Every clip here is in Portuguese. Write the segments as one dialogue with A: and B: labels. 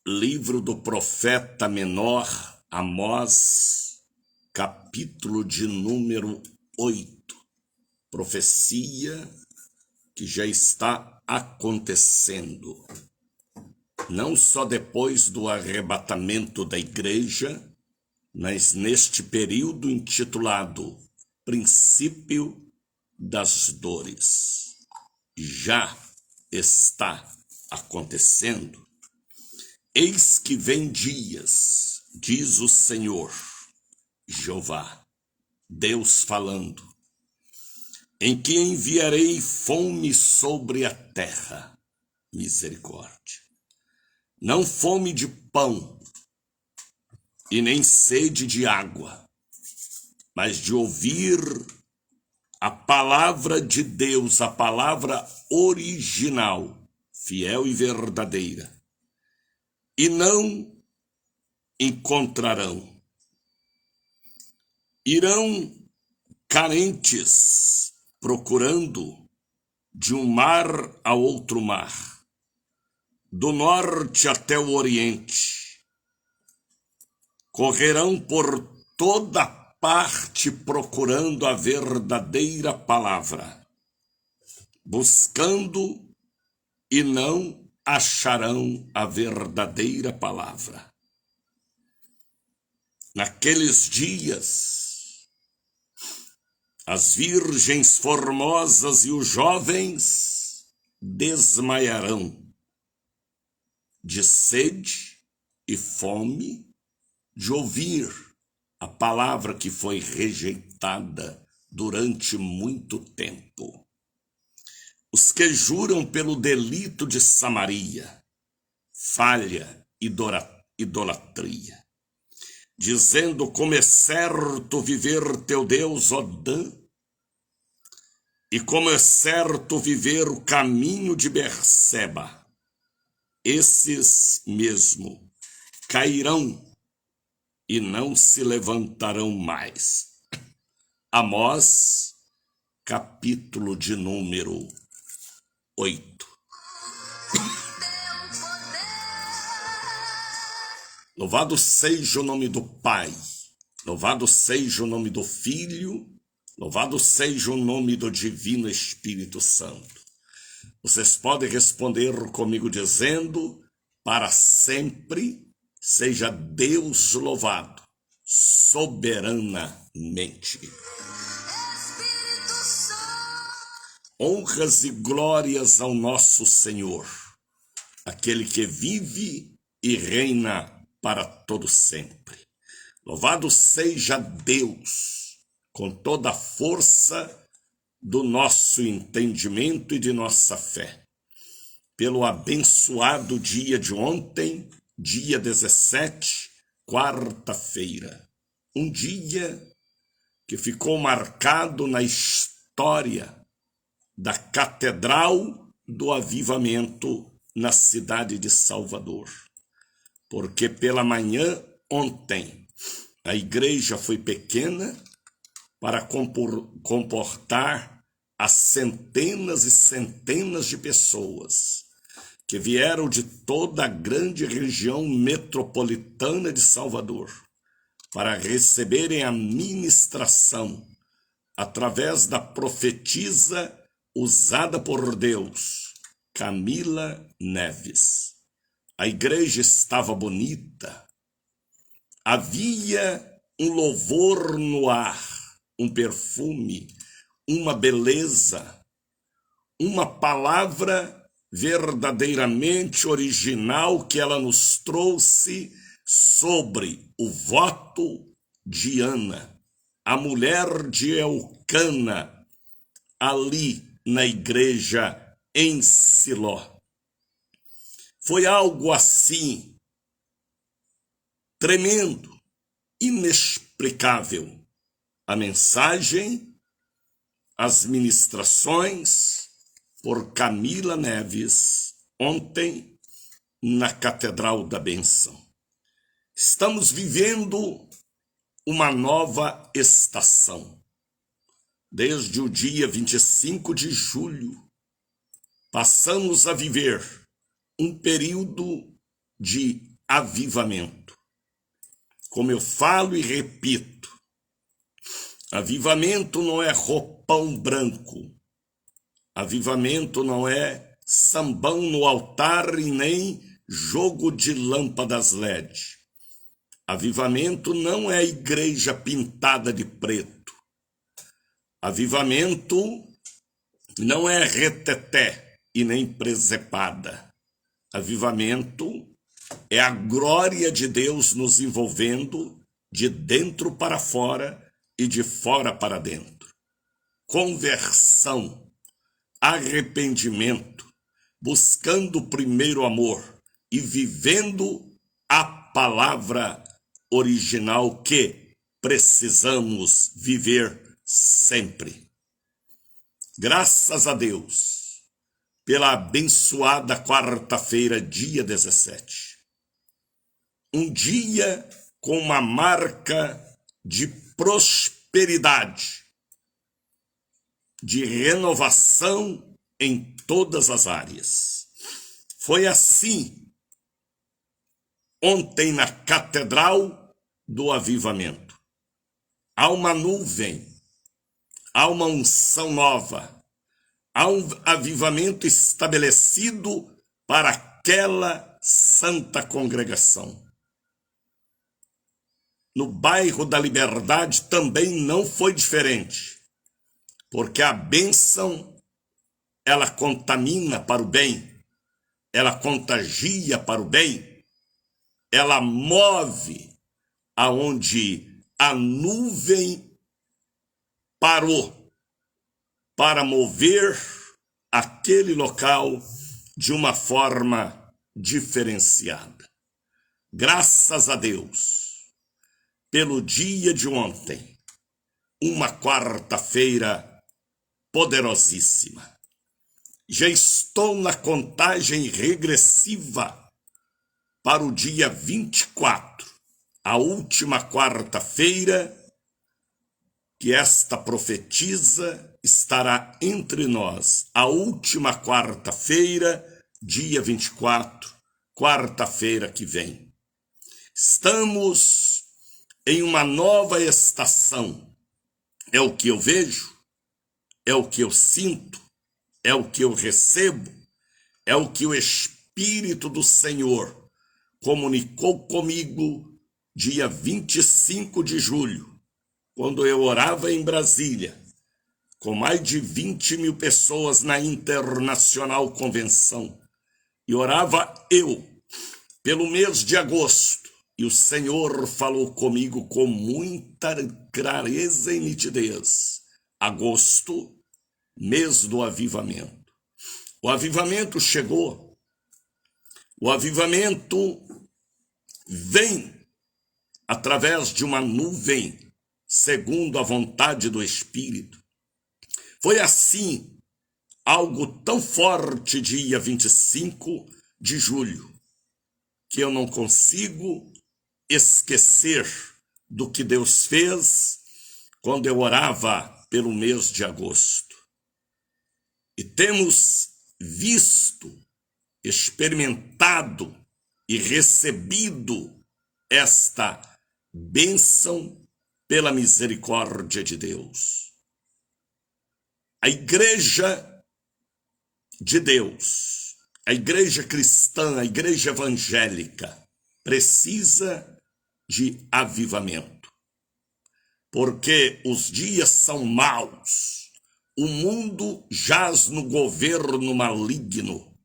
A: Livro do profeta menor Amós, capítulo de número 8. Profecia que já está acontecendo. Não só depois do arrebatamento da igreja, mas neste período intitulado Princípio das Dores. Já está acontecendo. Eis que vem dias, diz o Senhor, Jeová, Deus falando, em que enviarei fome sobre a terra, misericórdia. Não fome de pão e nem sede de água, mas de ouvir a palavra de Deus, a palavra original, fiel e verdadeira. E não encontrarão. Irão carentes procurando de um mar a outro mar, do norte até o oriente. Correrão por toda parte procurando a verdadeira palavra, buscando e não acharão a verdadeira palavra. Naqueles dias, as virgens formosas e os jovens desmaiarão de sede e fome de ouvir a palavra que foi rejeitada durante muito tempo. Os que juram pelo delito de Samaria, falha, idolatria, dizendo como é certo viver teu Deus, ó Dan, e como é certo viver o caminho de Berseba, esses mesmo cairão e não se levantarão mais. Amós, capítulo de número 8. Louvado seja o nome do Pai, louvado seja o nome do Filho, louvado seja o nome do Divino Espírito Santo. Vocês podem responder comigo dizendo: para sempre seja Deus louvado, soberanamente. Honras e glórias ao nosso Senhor, aquele que vive e reina para todo sempre. Louvado seja Deus, com toda a força do nosso entendimento e de nossa fé, pelo abençoado dia de ontem, dia 17, quarta-feira. Um dia que ficou marcado na história da Catedral do Avivamento na cidade de Salvador. Porque pela manhã, ontem, a igreja foi pequena para comportar as centenas e centenas de pessoas que vieram de toda a grande região metropolitana de Salvador para receberem a ministração através da profetisa usada por Deus, Camila Neves. A igreja estava bonita, havia um louvor no ar, um perfume, uma beleza, uma palavra verdadeiramente original que ela nos trouxe sobre o voto de Ana, a mulher de Elcana, ali na igreja em Siló. Foi algo assim, tremendo, inexplicável. A mensagem, as ministrações por Camila Neves, ontem na Catedral da Bênção. Estamos vivendo uma nova estação. Desde o dia 25 de julho, passamos a viver um período de avivamento. Como eu falo e repito, avivamento não é roupão branco. Avivamento não é sambão no altar e nem jogo de lâmpadas LED. Avivamento não é igreja pintada de preto. Avivamento não é reteté e nem presepada. Avivamento é a glória de Deus nos envolvendo de dentro para fora e de fora para dentro. Conversão, arrependimento, buscando o primeiro amor e vivendo a palavra original que precisamos viver sempre. Graças a Deus pela abençoada quarta-feira, dia 17. Um dia com uma marca de prosperidade, de renovação em todas as áreas. Foi assim ontem na Catedral do Avivamento. Há uma nuvem, há uma unção nova, há um avivamento estabelecido para aquela santa congregação. No bairro da Liberdade também não foi diferente, porque a bênção, ela contamina para o bem, ela contagia para o bem, ela move aonde a nuvem parou para mover aquele local de uma forma diferenciada. Graças a Deus pelo dia de ontem, uma quarta-feira poderosíssima. Já estou na contagem regressiva para o dia 24, a última quarta-feira que esta profetisa estará entre nós. A última quarta-feira, dia 24, quarta-feira que vem. Estamos em uma nova estação. É o que eu vejo, é o que eu sinto, é o que eu recebo, é o que o Espírito do Senhor comunicou comigo dia 25 de julho, quando eu orava em Brasília, com mais de 20 mil pessoas na Internacional Convenção, e orava eu pelo mês de agosto. E o Senhor falou comigo com muita clareza e nitidez. Agosto, mês do avivamento. O avivamento chegou. O avivamento vem através de uma nuvem, segundo a vontade do Espírito. Foi assim, algo tão forte, dia 25 de julho, que eu não consigo esquecer do que Deus fez quando eu orava pelo mês de agosto. E temos visto, experimentado e recebido esta bênção pela misericórdia de Deus. A igreja de Deus, a igreja cristã, a igreja evangélica, precisa de avivamento, porque os dias são maus, o mundo jaz no governo maligno,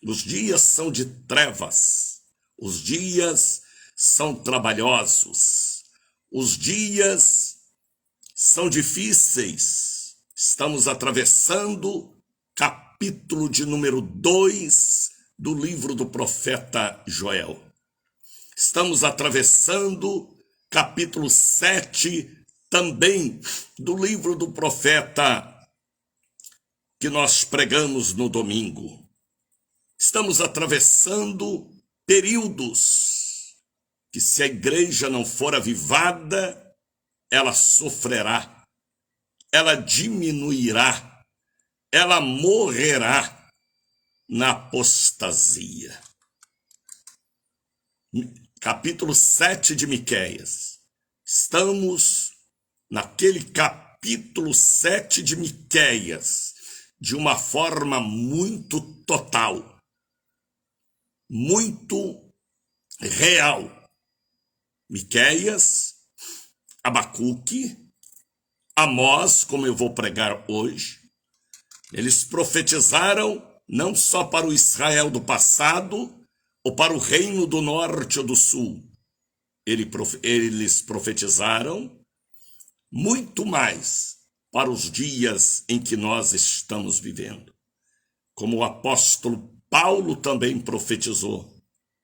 A: os dias são de trevas, os dias são trabalhosos, os dias são difíceis. Estamos atravessando capítulo de número 2 do livro do profeta Joel. Estamos atravessando capítulo 7 também do livro do profeta que nós pregamos no domingo. Estamos atravessando períodos que, se a igreja não for avivada, ela sofrerá, ela diminuirá, ela morrerá na apostasia. capítulo 7 de Miqueias. Estamos naquele capítulo 7 de Miqueias, de uma forma muito total, muito real. Miqueias, Abacuque, Amós, como eu vou pregar hoje, eles profetizaram não só para o Israel do passado, ou para o reino do norte ou do sul. Eles profetizaram muito mais para os dias em que nós estamos vivendo. Como o apóstolo Paulo também profetizou,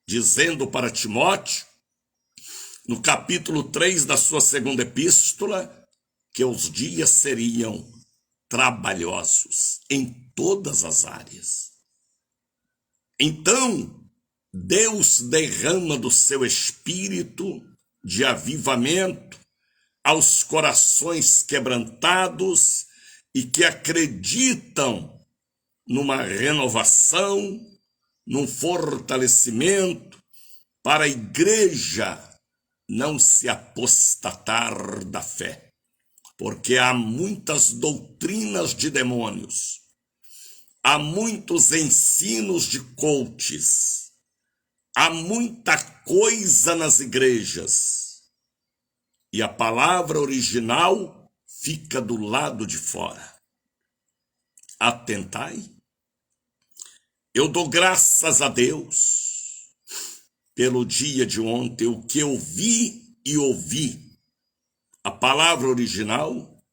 A: dizendo para Timóteo, no capítulo 3 da sua segunda epístola, que os dias seriam trabalhosos em todas as áreas. Então, Deus derrama do seu espírito de avivamento aos corações quebrantados e que acreditam numa renovação, num fortalecimento para a igreja não se apostatar da fé. Porque há muitas doutrinas de demônios, há muitos ensinos de coaches, há muita coisa nas igrejas, e a palavra original fica do lado de fora. Atentai. Eu dou graças a Deus pelo dia de ontem, o que eu vi e ouvi. A palavra original,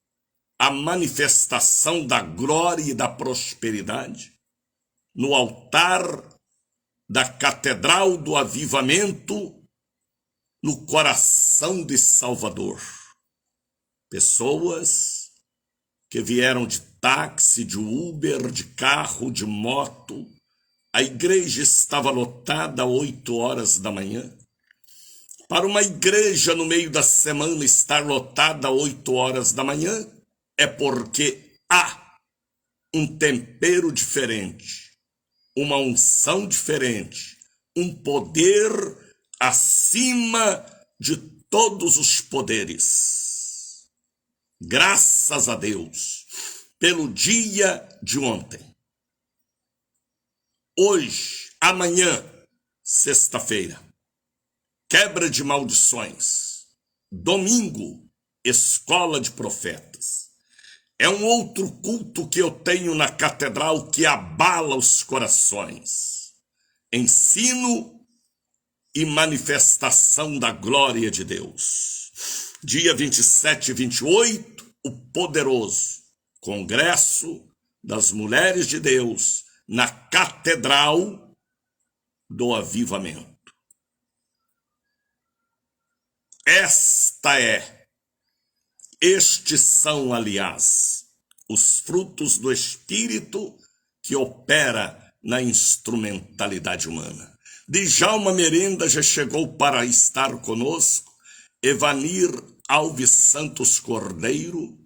A: a manifestação da glória e da prosperidade no altar da Catedral do Avivamento, no coração de Salvador. Pessoas que vieram de táxi, de Uber, de carro, de moto. A igreja estava lotada às 8 horas da manhã. Para uma igreja no meio da semana estar lotada às 8 horas da manhã, é porque há um tempero diferente, uma unção diferente, um poder acima de todos os poderes. Graças a Deus pelo dia de ontem. Hoje, amanhã, sexta-feira, quebra de maldições. Domingo, escola de profetas. É um outro culto que eu tenho na catedral que abala os corações. Ensino e manifestação da glória de Deus. Dia 27 e 28, o poderoso Congresso das Mulheres de Deus na Catedral do Avivamento. Estes são, aliás, os frutos do Espírito que opera na instrumentalidade humana. Djalma Merenda já chegou para estar conosco, Evanir Alves Santos Cordeiro,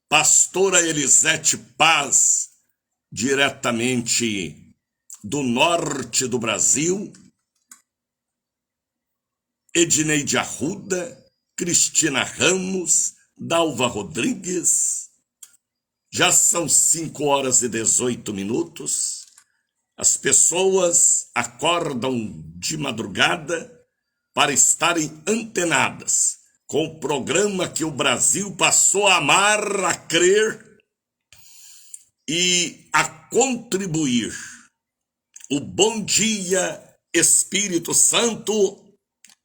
A: pastora Elisete Paz, diretamente do norte do Brasil, Edneide Arruda, Cristina Ramos, Dalva Rodrigues. Já são 5 horas e 18 minutos. As pessoas acordam de madrugada para estarem antenadas com o programa que o Brasil passou a amar, a crer e a contribuir. O Bom Dia, Espírito Santo,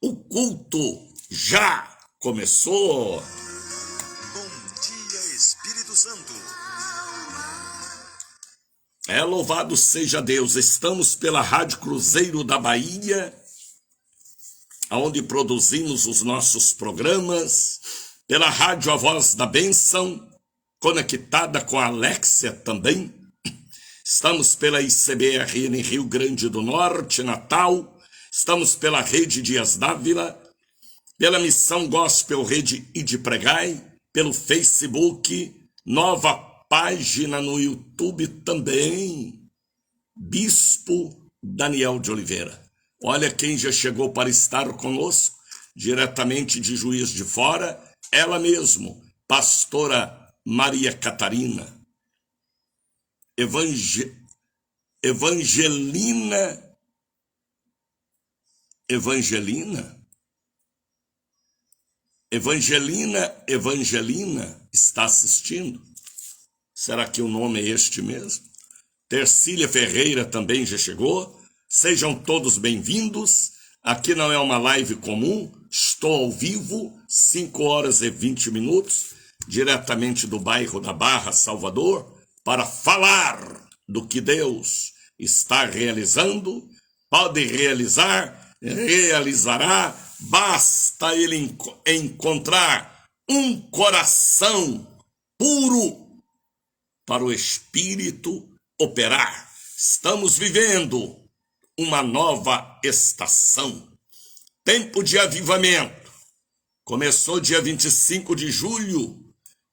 A: o culto já começou.
B: Bom dia, Espírito Santo.
A: Louvado seja Deus. Estamos pela Rádio Cruzeiro da Bahia, onde produzimos os nossos programas, pela Rádio A Voz da Bênção, conectada com a Alexia também. Estamos pela ICBRN Rio Grande do Norte, Natal. Estamos pela Rede Dias Dávila, pela Missão Gospel Rede Ide Pregai, pelo Facebook, nova página no YouTube também, Bispo Daniel de Oliveira, Olha quem já chegou para estar conosco, diretamente de Juiz de Fora, ela mesmo, pastora Maria Catarina. Evangelina está assistindo? Será que o nome é este mesmo? Tercília Ferreira também já chegou. Sejam todos bem-vindos. Aqui não é uma live comum, estou ao vivo, 5h20, diretamente do bairro da Barra, Salvador, para falar do que Deus está realizando, pode realizar, realizará, basta ele encontrar um coração puro para o Espírito operar. Estamos vivendo uma nova estação, tempo de avivamento. Começou dia 25 de julho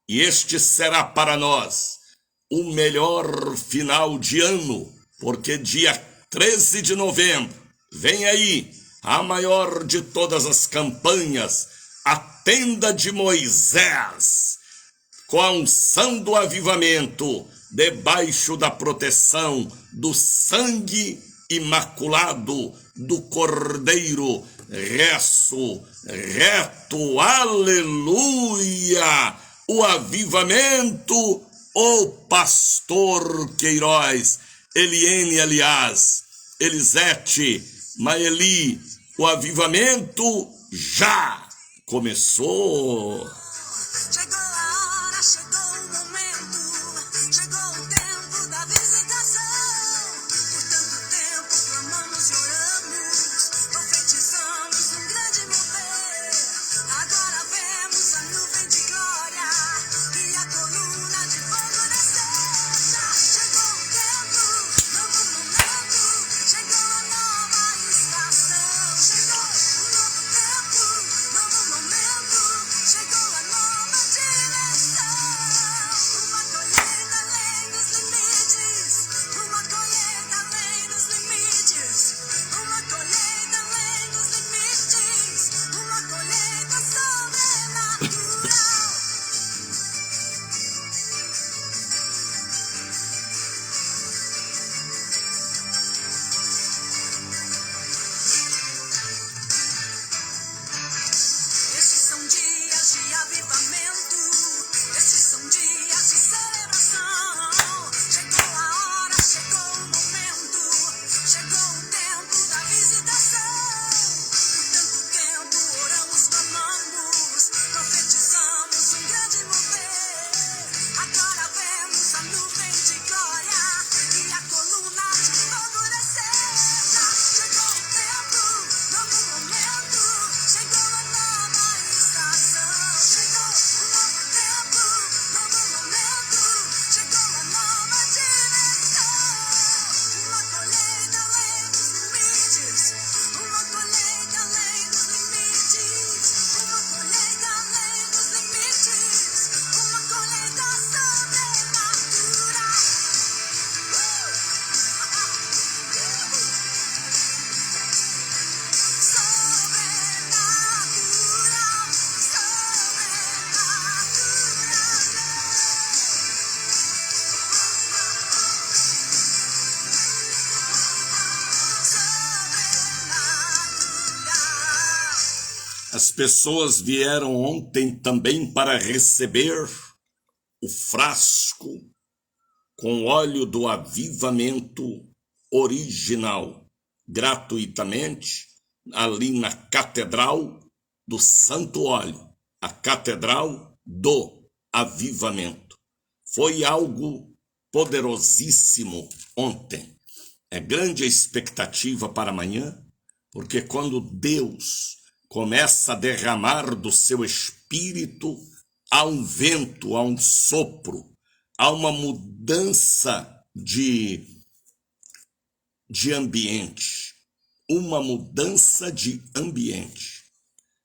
A: e este será para nós o melhor final de ano, porque dia 13 de novembro vem aí a maior de todas as campanhas, a Tenda de Moisés, com a unção do avivamento, debaixo da proteção do sangue imaculado do Cordeiro, reto, aleluia, o avivamento, o pastor Queiroz, Eliene, aliás, Elisete, Maeli, o avivamento já começou.
C: Chegou a hora, chegou o momento, chegou o tempo da visitação. Por tanto tempo clamamos e oramos, profetizamos um grande mover. Agora vemos a nuvem de glória e a coluna de fogo descer. Já chegou o tempo, novo momento, chegou a nova estação. Chegou o novo tempo, novo momento, chegou a nova direção. Uma colheita além dos limites, uma colheita além dos limites, uma colheita além dos limites, uma colheita sobrenatural. Esses são dias de avivamento, esses são dias de celebração. Chegou a hora, chegou o momento, chegou o tempo da visitação. Por tanto tempo oramos, clamamos, profetizamos um grande mover. Agora vemos a nuvem de glória e a coluna de fogo descer. Já chegou o tempo, novo momento, chegou a nova estação. Chegou o novo tempo, novo momento, chegou a nova direção. Uma colheita além dos limites, uma colheita além dos limites, uma colheita além dos limites, uma colheita sobrenatural.
A: As pessoas vieram ontem também para receber o frasco com óleo do avivamento original, gratuitamente, ali na Catedral do Santo Óleo, a Catedral do Avivamento. Foi algo poderosíssimo ontem. É grande a expectativa para amanhã, porque quando Deus começa a derramar do seu espírito, há um vento, há um sopro, há uma mudança de ambiente, uma mudança de ambiente.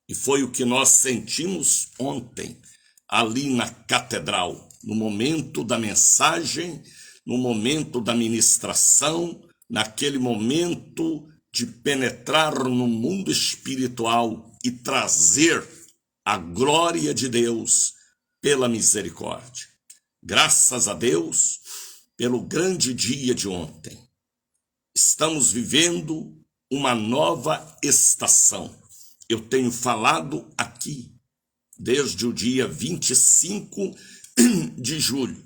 A: E foi o que nós sentimos ontem, ali na catedral, no momento da mensagem, no momento da ministração, naquele momento de penetrar no mundo espiritual e trazer a glória de Deus pela misericórdia. Graças a Deus pelo grande dia de ontem. Estamos vivendo uma nova estação. Eu tenho falado aqui desde o dia 25 de julho.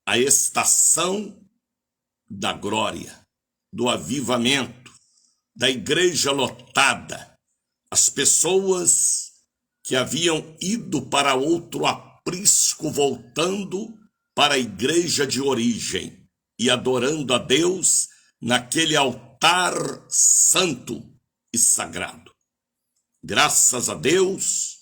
A: A estação da glória, do avivamento, da igreja lotada. As pessoas que haviam ido para outro aprisco voltando para a igreja de origem e adorando a Deus naquele altar santo e sagrado. Graças a Deus,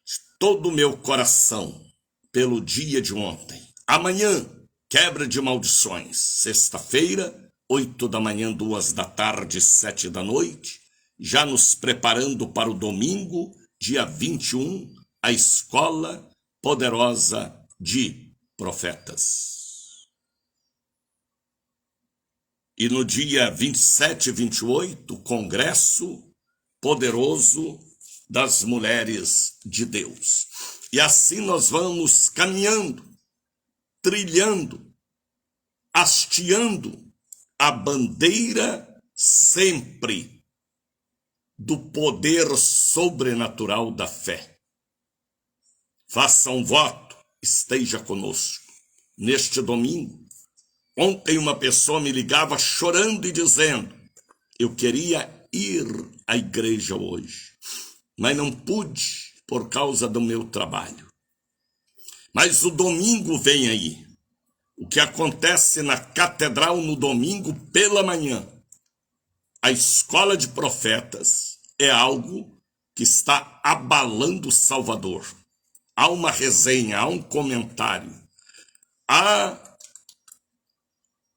A: de todo o meu coração, pelo dia de ontem. Amanhã, quebra de maldições. Sexta-feira, 8 da manhã, 2 da tarde, 7 da noite. Já nos preparando para o domingo, dia 21, a Escola Poderosa de Profetas. E no dia 27 e 28, Congresso Poderoso das Mulheres de Deus. E assim nós vamos caminhando, trilhando, hasteando a bandeira sempre do poder sobrenatural da fé. Faça um voto, esteja conosco neste domingo. Ontem uma pessoa me ligava chorando e dizendo: eu queria ir à igreja hoje, mas não pude por causa do meu trabalho. Mas o domingo vem aí. O que acontece na catedral no domingo pela manhã, a escola de profetas, é algo que está abalando Salvador. Há uma resenha, há um comentário, há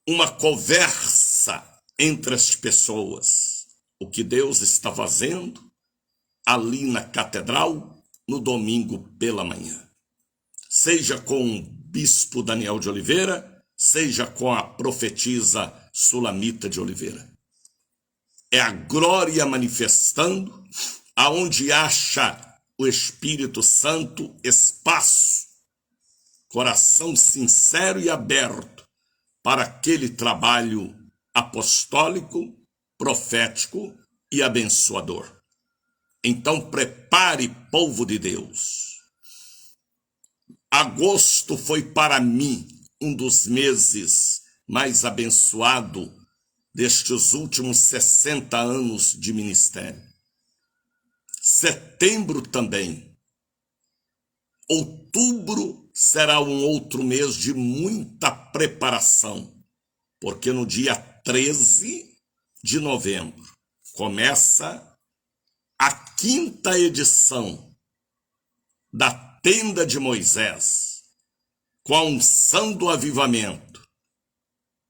A: uma conversa entre as pessoas. O que Deus está fazendo ali na catedral no domingo pela manhã. Seja com o bispo Daniel de Oliveira, seja com a profetisa Sulamita de Oliveira. É a glória manifestando, aonde acha o Espírito Santo espaço, coração sincero e aberto para aquele trabalho apostólico, profético e abençoador. Então prepare, povo de Deus. Agosto foi para mim um dos meses mais abençoados destes últimos 60 anos de ministério. Setembro também. Outubro será um outro mês de muita preparação, porque no dia 13 de novembro começa a 5ª edição da Tenda de Moisés, com a unção do avivamento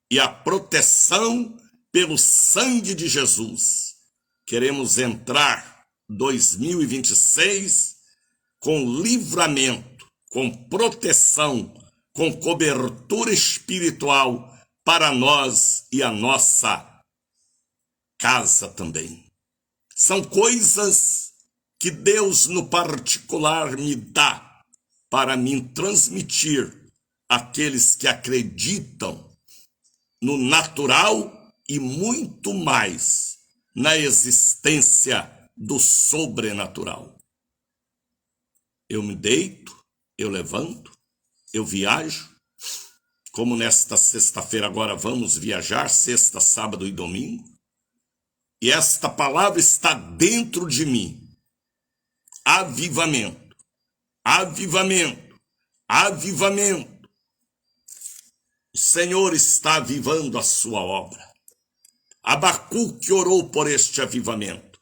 A: e a proteção pelo sangue de Jesus. Queremos entrar 2026 com livramento, com proteção, com cobertura espiritual para nós e a nossa casa também. São coisas que Deus no particular me dá para me transmitir àqueles que acreditam no natural e muito mais na existência do sobrenatural. Eu me deito, eu levanto, eu viajo, como nesta sexta-feira agora vamos viajar, sexta, sábado e domingo, e esta palavra está dentro de mim. Avivamento, avivamento, avivamento. O Senhor está avivando a sua obra. Abacuque orou por este avivamento.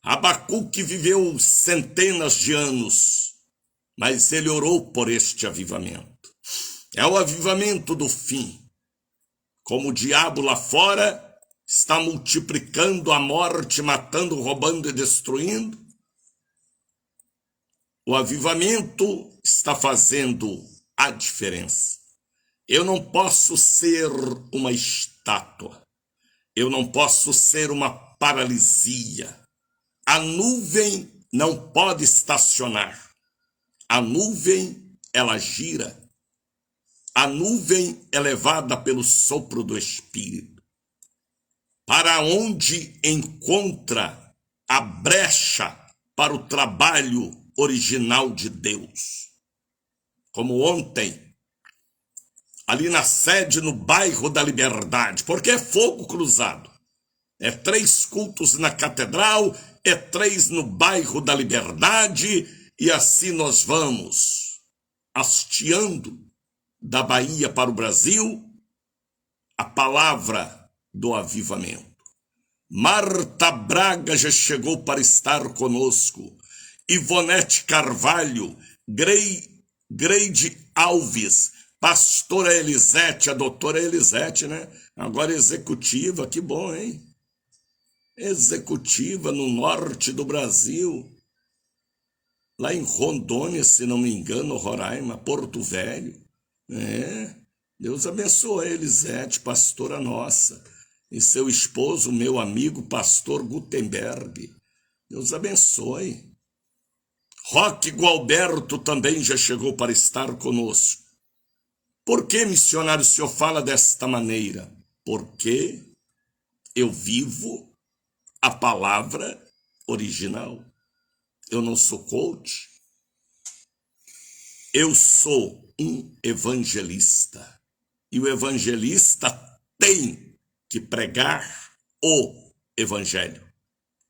A: Abacuque viveu centenas de anos, mas ele orou por este avivamento. É o avivamento do fim. Como o diabo lá fora está multiplicando a morte, matando, roubando e destruindo, o avivamento está fazendo a diferença. Eu não posso ser uma estátua. Eu não posso ser uma paralisia. A nuvem não pode estacionar. A nuvem, ela gira. A nuvem é levada pelo sopro do Espírito, para onde encontra a brecha para o trabalho original de Deus. Como ontem, ali na sede no bairro da Liberdade, porque é fogo cruzado. É 3 cultos na catedral, é 3 no bairro da Liberdade, e assim nós vamos hasteando da Bahia para o Brasil a palavra do avivamento. Marta Braga já chegou para estar conosco. Ivonete Carvalho, Greide Alves, pastora Elisete, a doutora Elisete, né? Agora executiva, que bom, hein? Executiva no norte do Brasil. Lá em Rondônia, se não me engano, Roraima, Porto Velho. Deus abençoe a Elisete, pastora nossa. E seu esposo, meu amigo, pastor Gutenberg. Deus abençoe. Roque Gualberto também já chegou para estar conosco. Por que, missionário, o senhor fala desta maneira? Porque eu vivo a palavra original. Eu não sou coach. Eu sou um evangelista. E o evangelista tem que pregar o evangelho.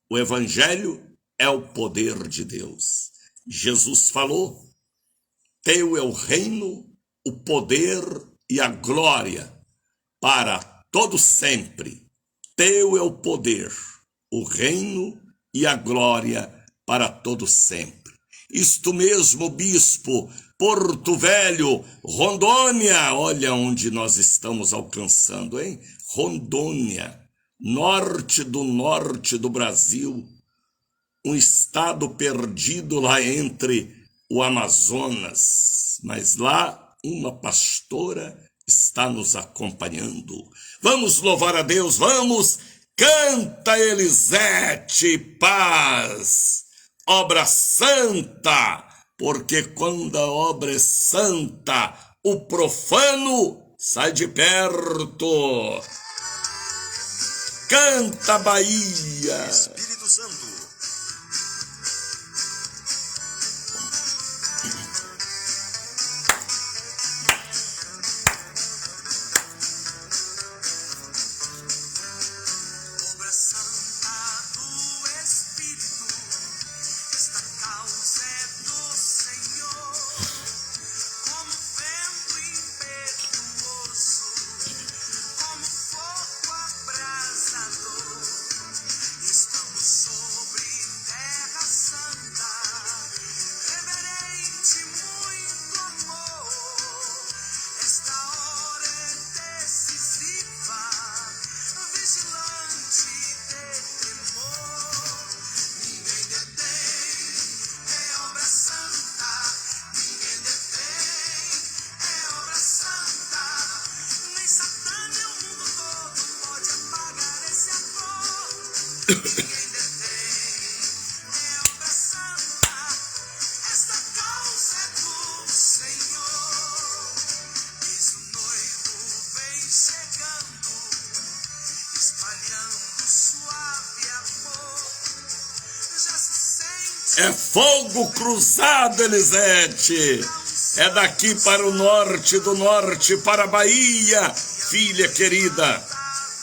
A: O evangelho é o poder de Deus. Jesus falou: teu é o reino, o poder e a glória para todo sempre. Teu é o poder, o reino e a glória para todo sempre. Isto mesmo, bispo, Porto Velho, Rondônia, olha onde nós estamos alcançando, hein? Rondônia, norte do Brasil, um estado perdido lá entre o Amazonas, mas lá uma pastora está nos acompanhando. Vamos louvar a Deus, vamos! Canta, Elisete, paz, obra santa, porque quando a obra é santa, o profano sai de perto. Canta, Bahia.
B: Espírito Santo.
C: Obra santa do Espírito, esta causa é do Senhor, como vento impetuoso, como fogo abrasador. Estamos sobre terra santa, reverente muito amor. Esta hora é decisiva, vigilante de temor. Ninguém detém, é obra santa. Ninguém detém, é obra santa. Nem Satã nem o mundo todo pode apagar esse amor. Ninguém detém, é obra santa. Esta causa é do Senhor. Diz o noivo vem chegando, espalhando suave amor. Já se sente
A: É fogo cruzado, Elisete. É daqui para o norte, do norte para a Bahia, filha querida.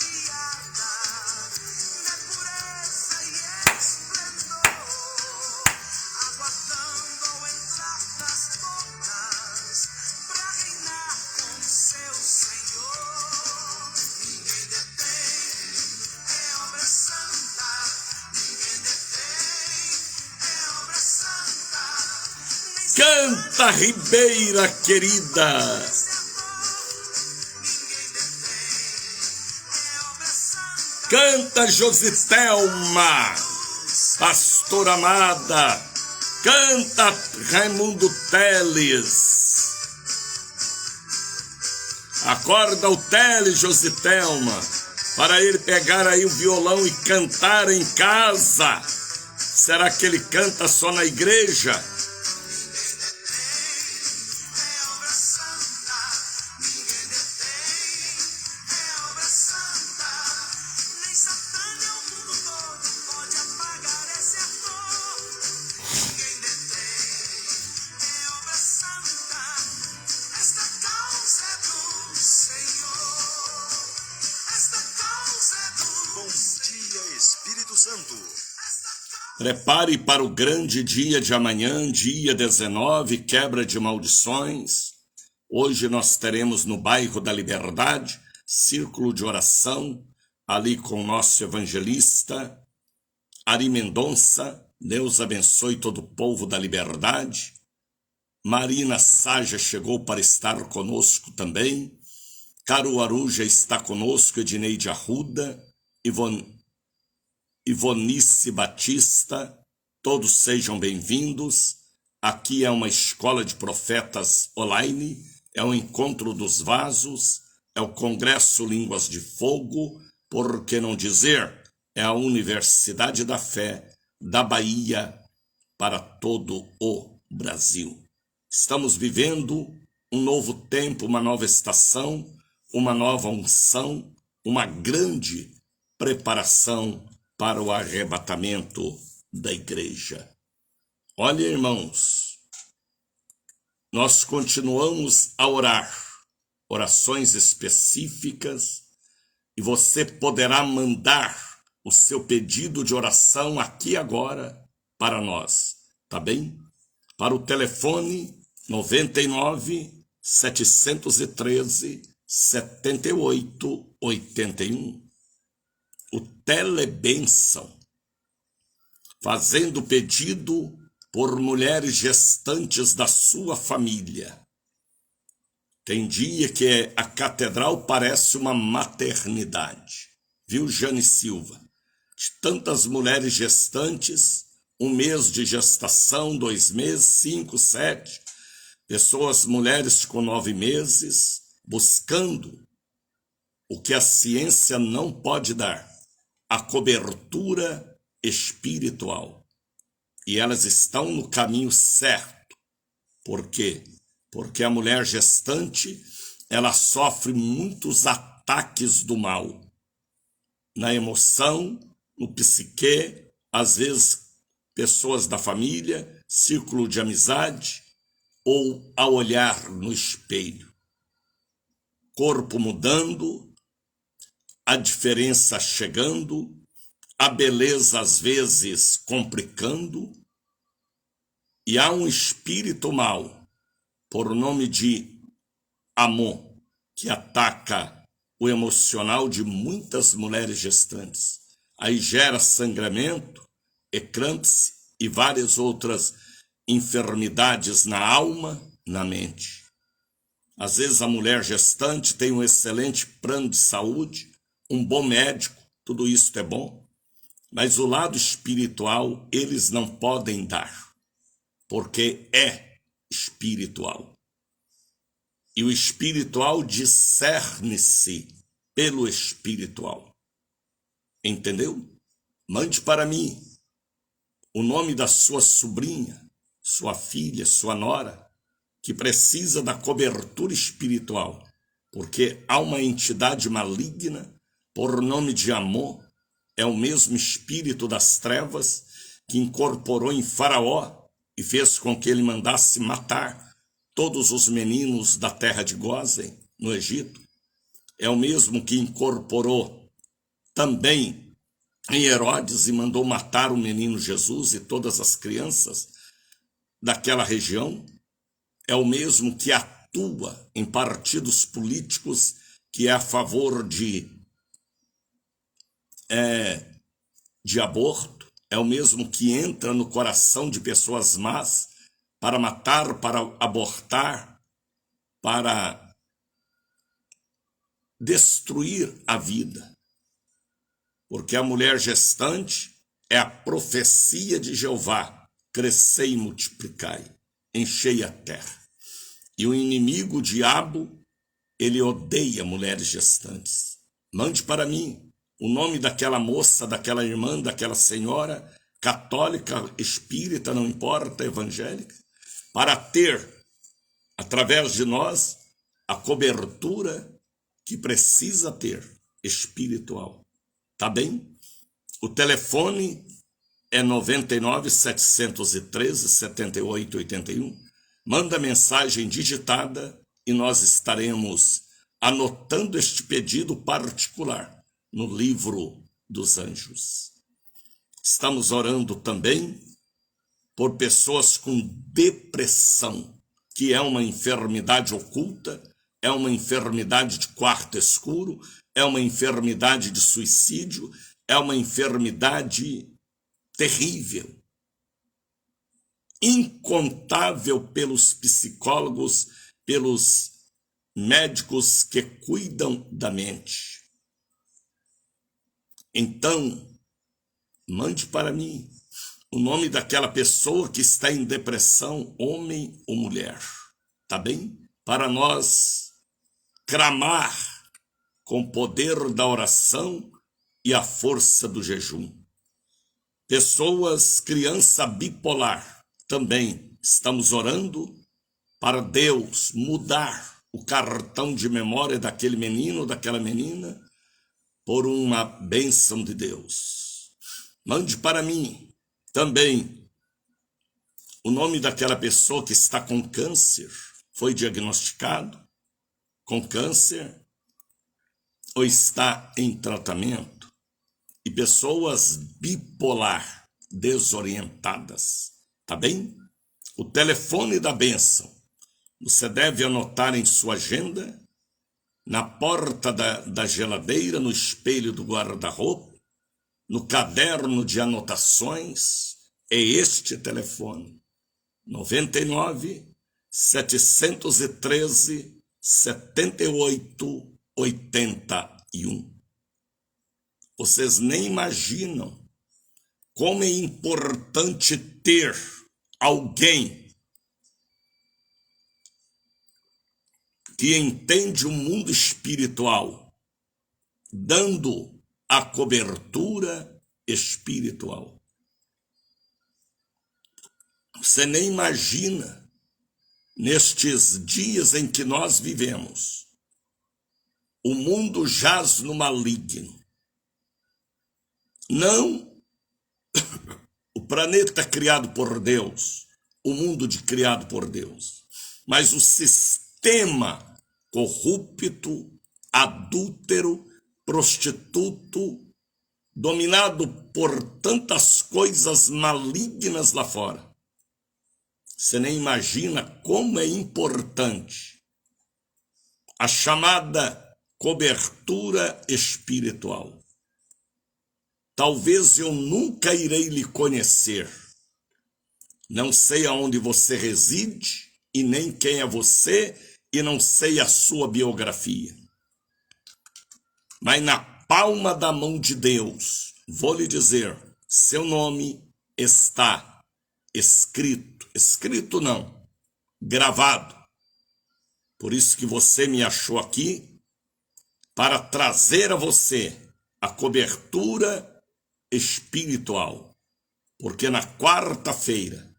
C: ataviada de pureza e esplendor, aguardando ao entrar das portas pra reinar com seu Senhor. Ninguém detém, é obra santa. Ninguém detém, é obra santa. Nem
A: Canta, Ribeira querida.
C: ninguém detém, é obra santa.
A: Canta, Jositelma, pastora amada. Canta, Raimundo Teles. Acorda o Teles, Jositelma. para ele pegar aí o violão e cantar em casa. Será que ele canta só na igreja?
B: Bom dia, Espírito Santo.
A: Prepare para o grande dia de amanhã, dia 19, quebra de maldições. Hoje nós teremos no bairro da Liberdade, círculo de oração, ali com o nosso evangelista, Ari Mendonça. Deus abençoe todo o povo da Liberdade. Marina Saja chegou para estar conosco também. Caruaru já está conosco, Edneide Arruda, Ivonice Batista, todos sejam bem-vindos. Aqui é uma escola de profetas online, é o Encontro dos Vasos, é o Congresso Línguas de Fogo, por que não dizer, é a Universidade da Fé da Bahia para todo o Brasil. Estamos vivendo um novo tempo, uma nova estação, uma nova unção, uma grande preparação para o arrebatamento da igreja. Olha, irmãos, nós continuamos a orar, orações específicas, e você poderá mandar o seu pedido de oração aqui agora para nós, tá bem? Para o telefone 99 713 7881. O Telebênção, fazendo pedido por mulheres gestantes da sua família. Tem dia que a catedral parece uma maternidade, viu, Jane Silva? De tantas mulheres gestantes, 1 mês de gestação, 2 meses, 5, 7, pessoas, mulheres com 9 meses, buscando o que a ciência não pode dar, a cobertura espiritual. E elas estão no caminho certo. Por quê? Porque a mulher gestante, ela sofre muitos ataques do mal. Na emoção, no psique, às vezes pessoas da família, círculo de amizade, ou ao olhar no espelho. Corpo mudando, a diferença chegando, a beleza às vezes complicando, e há um espírito mau, por nome de Amon, que ataca o emocional de muitas mulheres gestantes. Aí gera sangramento, eclâmpsia e várias outras enfermidades na alma, na mente. Às vezes a mulher gestante tem um excelente plano de saúde, um bom médico, tudo isso é bom, mas o lado espiritual eles não podem dar, porque é espiritual. E o espiritual discerne-se pelo espiritual. Entendeu? Mande para mim o nome da sua sobrinha, sua filha, sua nora, que precisa da cobertura espiritual, porque há uma entidade maligna, por nome de Amon, é o mesmo espírito das trevas que incorporou em Faraó e fez com que ele mandasse matar todos os meninos da terra de Gósen, no Egito. É o mesmo que incorporou também em Herodes e mandou matar o menino Jesus e todas as crianças daquela região. É o mesmo que atua em partidos políticos que é a favor de aborto. É o mesmo que entra no coração de pessoas más para matar, para abortar, para destruir a vida. Porque a mulher gestante é a profecia de Jeová: crescei e multiplicai, enchei a terra. E o inimigo, o diabo, ele odeia mulheres gestantes. Mande para mim o nome daquela moça, daquela irmã, daquela senhora, católica, espírita, não importa, evangélica, para ter, através de nós, a cobertura que precisa ter, espiritual. Tá bem? O telefone é 99-713-7881. Manda mensagem digitada e nós estaremos anotando este pedido particular no livro dos anjos. Estamos orando também por pessoas com depressão, que é uma enfermidade oculta, é uma enfermidade de quarto escuro, é uma enfermidade de suicídio, é uma enfermidade terrível, incontável pelos psicólogos, pelos médicos que cuidam da mente. Então, mande para mim o nome daquela pessoa que está em depressão, homem ou mulher, tá bem? Para nós clamar com o poder da oração e a força do jejum. Pessoas, criança bipolar, também estamos orando para Deus mudar o cartão de memória daquele menino, daquela menina, por uma bênção de Deus. Mande para mim também o nome daquela pessoa que está com câncer, foi diagnosticado com câncer ou está em tratamento, e pessoas bipolar, desorientadas, tá bem? O telefone da bênção, você deve anotar em sua agenda, na porta da geladeira, no espelho do guarda-roupa, no caderno de anotações, é este telefone, 99-713-7881. Vocês nem imaginam como é importante ter alguém que entende o mundo espiritual, dando a cobertura espiritual. Você nem imagina, nestes dias em que nós vivemos, o mundo jaz no maligno. Não o planeta criado por Deus, o mundo criado por Deus, mas o sistema corrupto, adúltero, prostituto, dominado por tantas coisas malignas lá fora. Você nem imagina como é importante a chamada cobertura espiritual. Talvez eu nunca irei lhe conhecer. Não sei aonde você reside e nem quem é você e não sei a sua biografia. Mas na palma da mão de Deus, vou lhe dizer, seu nome está escrito. Escrito não, gravado. Por isso que você me achou aqui, para trazer a você a cobertura espiritual. Porque na quarta-feira,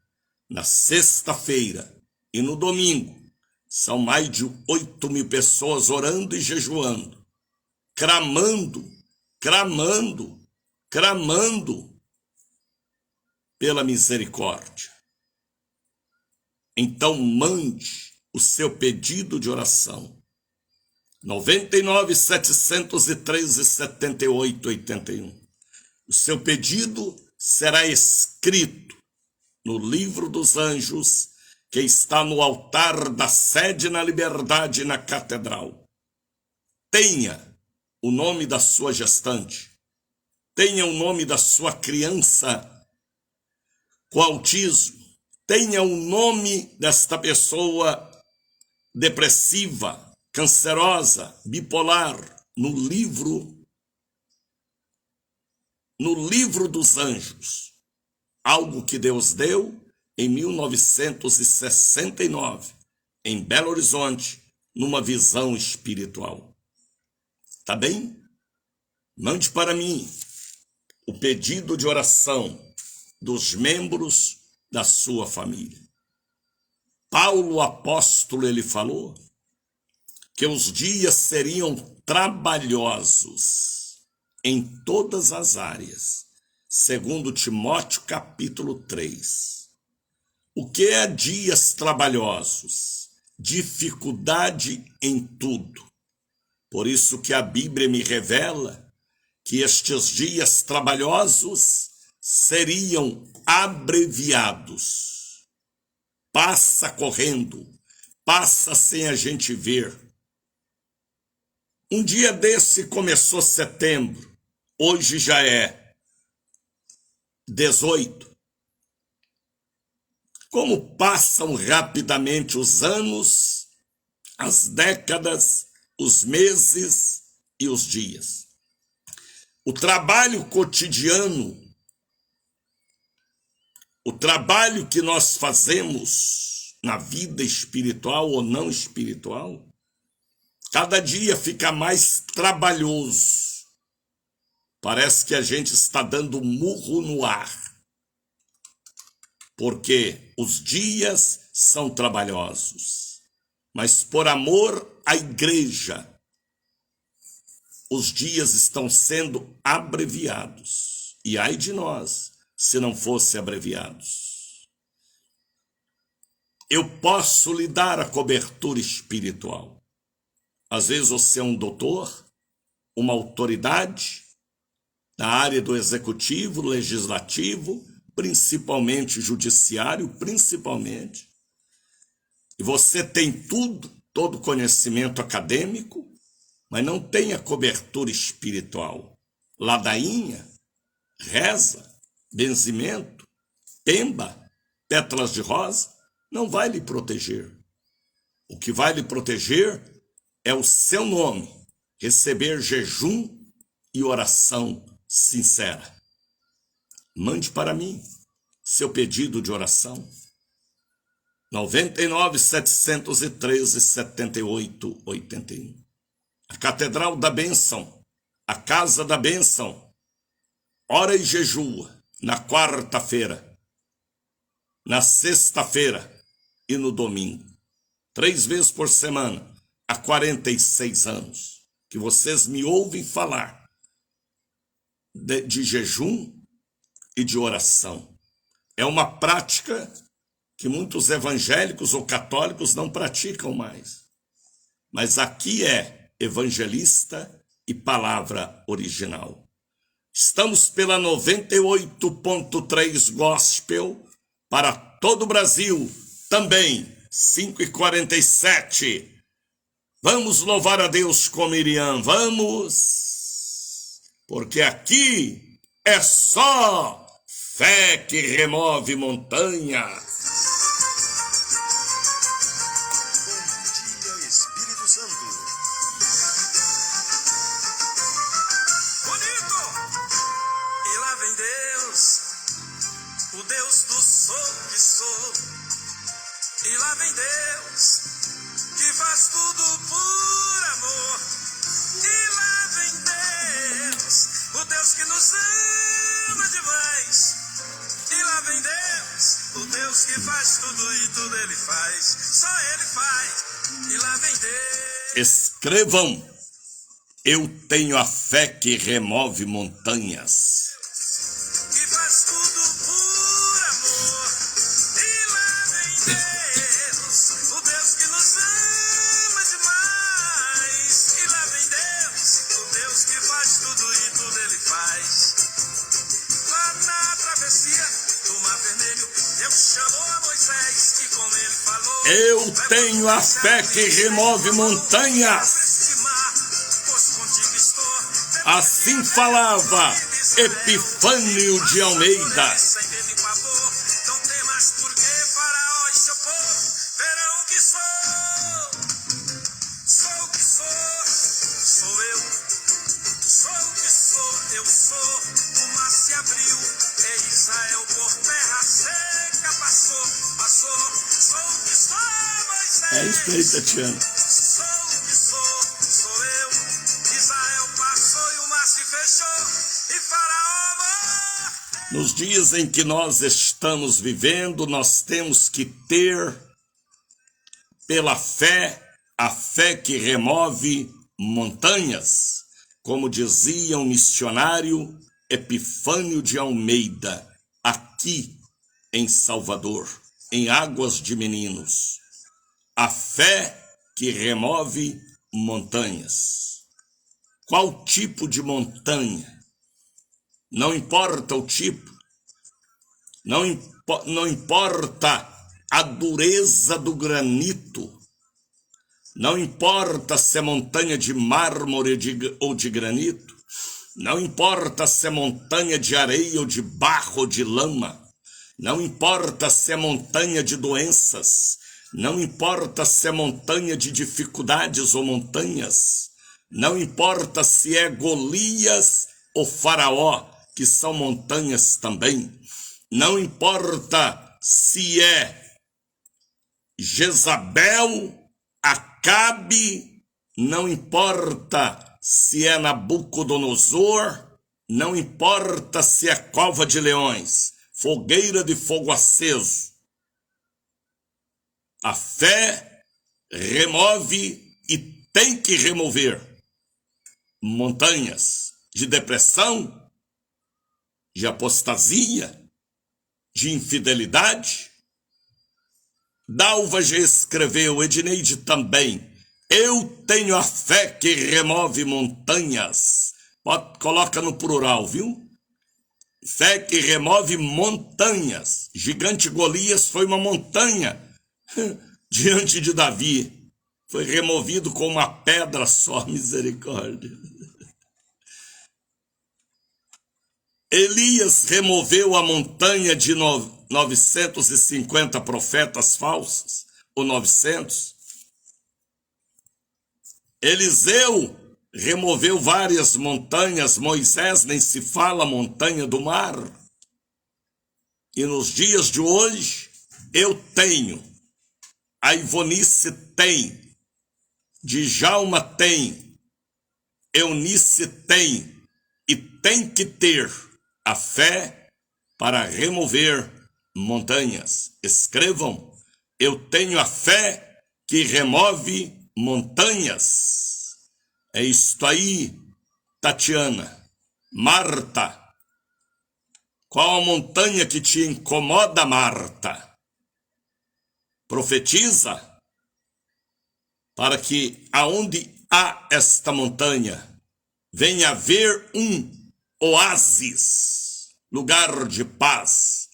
A: na sexta-feira e no domingo, são mais de 8.000 pessoas orando e jejuando, clamando pela misericórdia. Então mande o seu pedido de oração. 99-713-7881. O seu pedido será escrito no livro dos anjos, que está no altar da sede na Liberdade, na Catedral. Tenha o nome da sua gestante, tenha o nome da sua criança com autismo, tenha o nome desta pessoa depressiva, cancerosa, bipolar, no livro dos anjos, algo que Deus deu em 1969, em Belo Horizonte, numa visão espiritual. Tá bem? Mande para mim o pedido de oração dos membros da sua família. Paulo, apóstolo, ele falou que os dias seriam trabalhosos em todas as áreas, segundo Timóteo capítulo 3. O que é dias trabalhosos? Dificuldade em tudo. Por isso que a Bíblia me revela que estes dias trabalhosos seriam abreviados. Passa correndo, passa sem a gente ver. Um dia desse começou setembro, hoje já é 18. Como passam rapidamente os anos, as décadas, os meses e os dias. O trabalho cotidiano, o trabalho que nós fazemos na vida espiritual ou não espiritual, cada dia fica mais trabalhoso. Parece que a gente está dando murro no ar. Porque os dias são trabalhosos. Mas por amor à igreja, os dias estão sendo abreviados. E ai de nós, se não fossem abreviados. Eu posso lhe dar a cobertura espiritual. Às vezes você é um doutor, uma autoridade na área do executivo, legislativo, principalmente judiciário, principalmente. E você tem tudo, todo conhecimento acadêmico, mas não tem a cobertura espiritual. Ladainha, reza, benzimento, pemba, pétalas de rosa, não vai lhe proteger. O que vai lhe proteger é o seu nome, receber jejum e oração sincera. Mande para mim seu pedido de oração. 99-713-78-81. A Catedral da Bênção, a Casa da Bênção. Ora e jejua na quarta-feira, na sexta-feira e no domingo. 3 vezes por semana, há 46 anos, que vocês me ouvem falar de jejum e de oração. É uma prática que muitos evangélicos ou católicos não praticam mais. Mas aqui é evangelista e palavra original. Estamos pela 98.3 Gospel para todo o Brasil, também 5h47. Vamos louvar a Deus com Miriam, vamos, porque aqui é só fé que remove montanha.
B: Bom dia, Espírito Santo.
C: Bonito! E lá vem Deus, o Deus do sou que sou. E lá vem Deus, que faz tudo por amor. E lá vem Deus, o Deus que nos ama demais. E lá vem Deus, o Deus que faz tudo e tudo Ele faz. Só Ele faz. E lá vem Deus.
A: Escrevam, eu tenho a fé que remove montanhas.
C: Que faz tudo por amor. E lá vem Deus, o Deus que nos ama demais. E lá vem Deus, o Deus que faz tudo e tudo Ele faz. Lá na travessia do Mar Vermelho, Deus chamou a Moisés e como Ele falou,
A: Eu tenho a fé que remove montanhas.
C: este mar, pois contigo estou.
A: Assim falava Epifânio de Almeida.
C: Sem medo e pavor, não tem mais por que Faraó e seu povo verão o que sou. Sou o que sou, sou eu. Sou o que sou, eu sou. O mar se abriu, e Israel por terra seca passou. Sou o que sou, Moisés.
A: É isso aí, Tatiana.
C: Sou o que sou, sou eu. Israel passou e o mar se fechou.
A: Nos dias em que nós estamos vivendo, nós temos que ter, pela fé, a fé que remove montanhas, como dizia o missionário Epifânio de Almeida, aqui em Salvador, em Águas de Meninos. A fé que remove montanhas. Qual tipo de montanha? Não importa o tipo, não importa a dureza do granito, não importa se é montanha de mármore ou de granito, não importa se é montanha de areia ou de barro ou de lama, não importa se é montanha de doenças, não importa se é montanha de dificuldades ou montanhas, não importa se é Golias ou Faraó, que são montanhas também, não importa se é Jezabel, Acabe, não importa se é Nabucodonosor, não importa se é cova de leões, fogueira de fogo aceso. A fé remove e tem que remover montanhas de depressão, de apostasia, de infidelidade. Dalva já escreveu, Edneide também. Eu tenho a fé que remove montanhas. Coloca no plural, viu? Fé que remove montanhas. Gigante Golias foi uma montanha diante de Davi. Foi removido com uma pedra só, misericórdia. Elias removeu a montanha de 950 profetas falsos, ou 900. Eliseu removeu várias montanhas, Moisés nem se fala, montanha do mar. E nos dias de hoje, eu tenho, a Ivonice tem, Djalma tem, Eunice tem, e tem que ter a fé para remover montanhas. Escrevam, eu tenho a fé que remove montanhas. É isto aí, Tatiana. Marta, qual a montanha que te incomoda, Marta? Profetiza para que aonde há esta montanha venha haver um oásis, lugar de paz.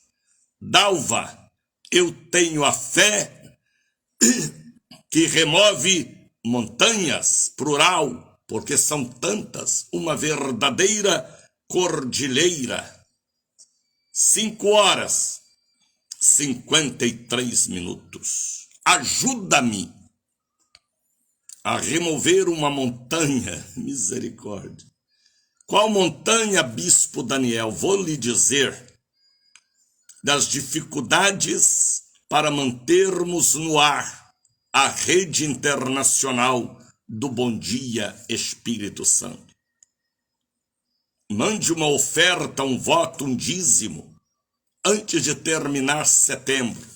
A: Dalva, eu tenho a fé que remove montanhas, plural, porque são tantas, uma verdadeira cordilheira. 5h53. Ajuda-me a remover uma montanha, misericórdia. Qual montanha, Bispo Daniel? Vou lhe dizer, das dificuldades para mantermos no ar a rede internacional do Bom Dia Espírito Santo. Mande uma oferta, um voto, um dízimo, antes de terminar setembro,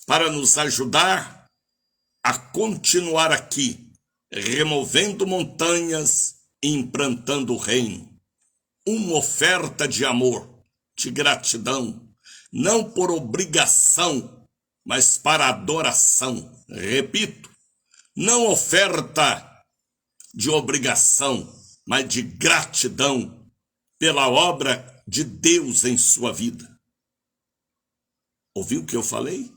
A: para nos ajudar a continuar aqui, removendo montanhas e implantando o reino. Uma oferta de amor, de gratidão, não por obrigação, mas para adoração. Repito, não oferta de obrigação, mas de gratidão pela obra de Deus em sua vida. Ouviu o que eu falei?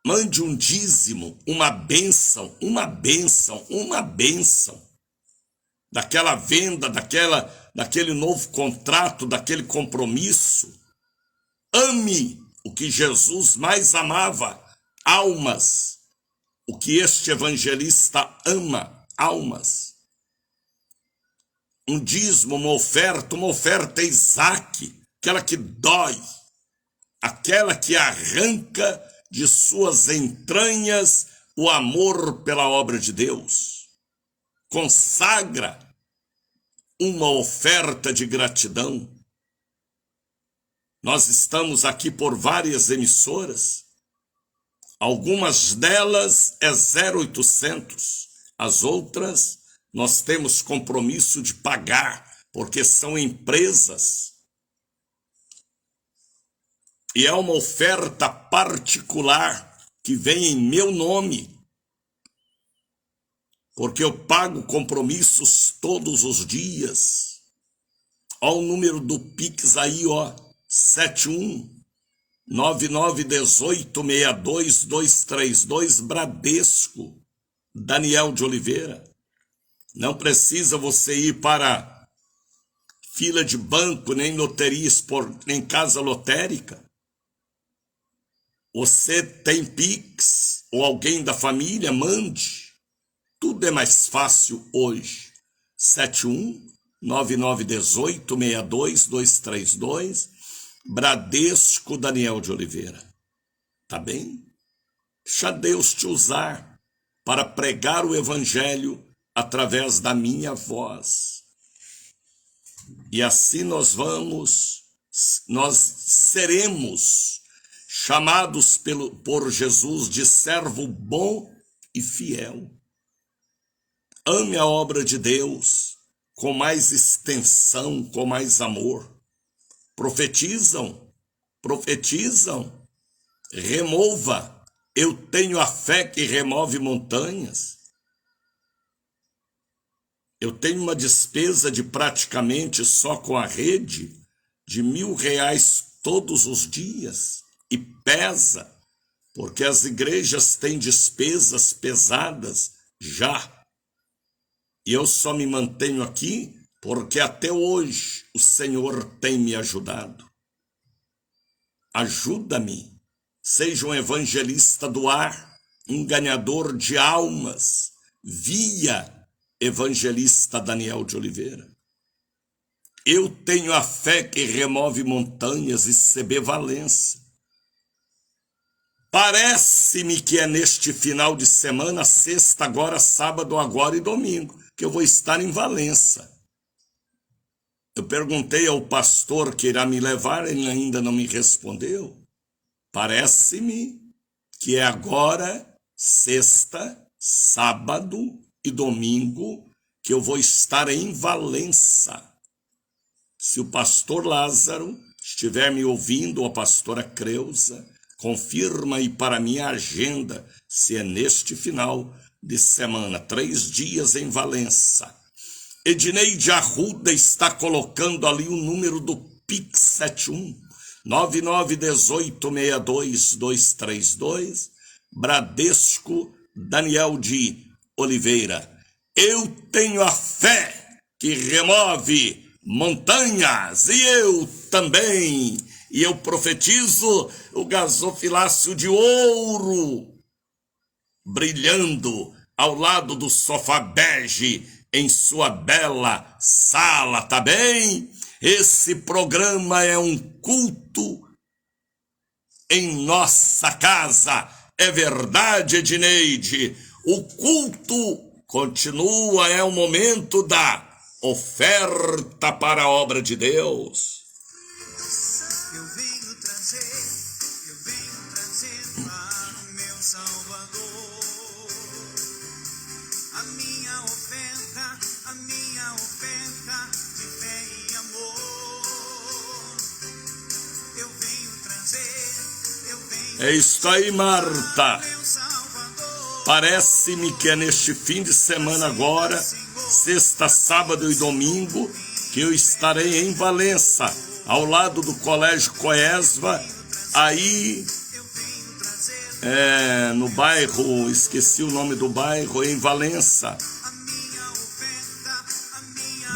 A: Mande um dízimo, uma bênção, daquela venda, daquele novo contrato, daquele compromisso. Ame o que Jesus mais amava, almas. O que este evangelista ama, almas. Um dízimo, uma oferta Isaac, aquela que dói, aquela que arranca de suas entranhas o amor pela obra de Deus. Consagra uma oferta de gratidão. Nós estamos aqui por várias emissoras. Algumas delas é 0800. As outras nós temos compromisso de pagar, porque são empresas. E é uma oferta particular que vem em meu nome, porque eu pago compromissos todos os dias. Ó o número do Pix aí, ó, 71-9918-62232, Bradesco, Daniel de Oliveira. Não precisa você ir para fila de banco, nem loteria, nem casa lotérica. Você tem Pix, ou alguém da família, mande. Tudo é mais fácil hoje. 71-9918-62232, Bradesco, Daniel de Oliveira. Tá bem? Deixa Deus te usar para pregar o evangelho através da minha voz. E assim nós seremos chamados por Jesus de servo bom e fiel. Ame a obra de Deus com mais extensão, com mais amor. Profetizam, remova. Eu tenho a fé que remove montanhas. Eu tenho uma despesa de praticamente só com a rede de R$1.000 todos os dias. E pesa, porque as igrejas têm despesas pesadas já. E eu só me mantenho aqui porque até hoje o Senhor tem me ajudado. Ajuda-me, seja um evangelista do ar, um ganhador de almas, via evangelista Daniel de Oliveira. Eu tenho a fé que remove montanhas e CB Valença. Parece-me que é neste final de semana, sexta agora, sábado agora e domingo, que eu vou estar em Valença. Eu perguntei ao pastor que irá me levar, ele ainda não me respondeu. Parece-me que é agora, sexta, sábado e domingo, que eu vou estar em Valença. Se o pastor Lázaro estiver me ouvindo, ou a pastora Creuza, confirma aí para minha agenda se é neste final de semana, 3 dias em Valença. Edneide Arruda está colocando ali o número do Pix 71-9918-62232, Bradesco, Daniel de Oliveira. Eu tenho a fé que remove montanhas, e eu também. E eu profetizo o gasofilácio de ouro brilhando ao lado do sofá bege em sua bela sala, tá bem? Esse programa é um culto em nossa casa. É verdade, Edneide? O culto continua, é o momento da oferta para a obra de Deus.
C: Eu venho trazer para o meu Salvador a minha oferta de fé e amor. Eu venho trazer
A: É isso aí, Marta.
C: meu Salvador.
A: Parece-me que é neste fim de semana agora, sexta, sábado e domingo, que eu estarei em Valença, ao lado do Colégio Coesva, aí no bairro, esqueci o nome do bairro, em Valença.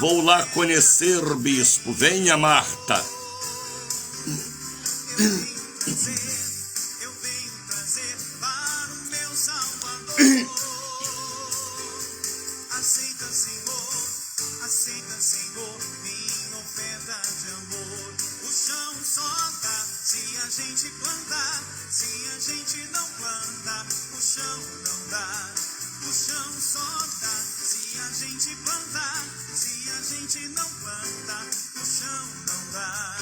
A: Vou lá conhecer, bispo. Venha, Marta.
C: Eu venho trazer para o meu Salvador. Aceita, Senhor, minha oferta de amor. O chão só dá se a gente plantar. Se a gente não planta, o chão não dá. O chão só dá se a gente plantar. Se a gente não planta, o chão não dá.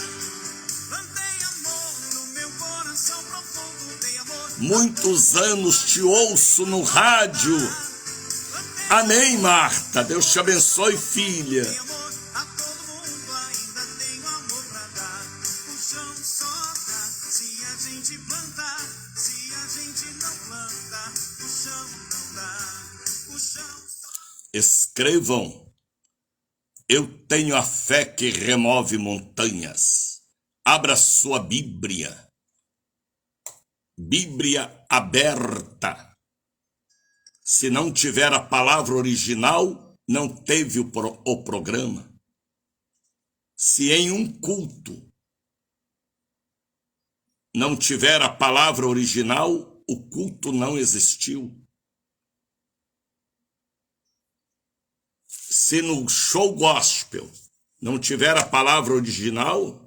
C: Plantei amor no meu coração profundo, dei amor.
A: Muitos anos te ouço no rádio. Amém, Marta. Deus te abençoe, filha.
C: Dei amor a todo mundo, ainda tenho amor pra dar. O chão só dá se a gente plantar. Se a gente não planta, o chão não dá. O chão só...
A: Escrevam. Eu tenho a fé que remove montanhas. Abra sua Bíblia. Bíblia aberta. Se não tiver a palavra original, não teve o programa. Se em um culto não tiver a palavra original, o culto não existiu. Se no show gospel não tiver a palavra original,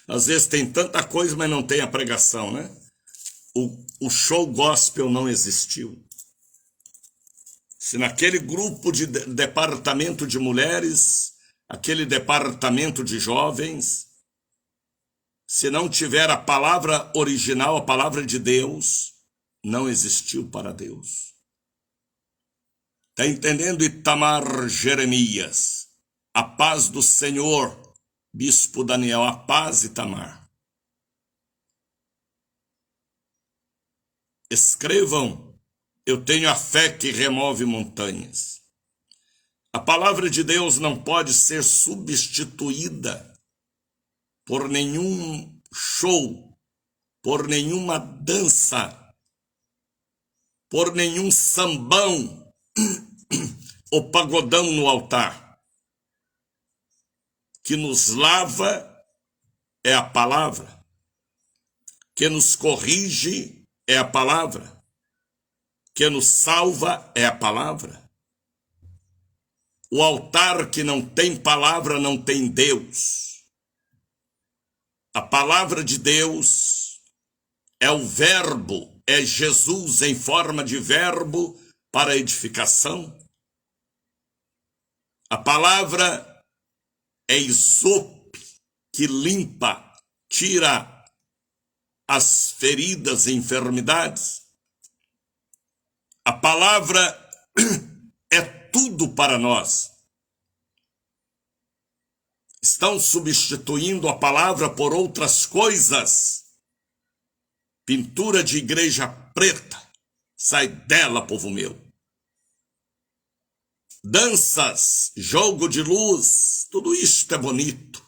A: às vezes tem tanta coisa, mas não tem a pregação, né? O show gospel não existiu. Se naquele grupo de departamento de mulheres, aquele departamento de jovens, se não tiver a palavra original, a palavra de Deus, não existiu para Deus. Está entendendo, Itamar Jeremias? A paz do Senhor, Bispo Daniel, a paz, Itamar. Escrevam. Eu tenho a fé que remove montanhas. A palavra de Deus não pode ser substituída por nenhum show, por nenhuma dança, por nenhum sambão ou pagodão no altar. Que nos lava é a palavra, que nos corrige é a palavra, que nos salva é a palavra. O altar que não tem palavra não tem Deus. A palavra de Deus é o verbo, é Jesus em forma de verbo para edificação. A palavra é isope que limpa, tira as feridas e enfermidades. A palavra é tudo para nós. Estão substituindo a palavra por outras coisas. Pintura de igreja preta. Sai dela, povo meu. Danças, jogo de luz, tudo isto é bonito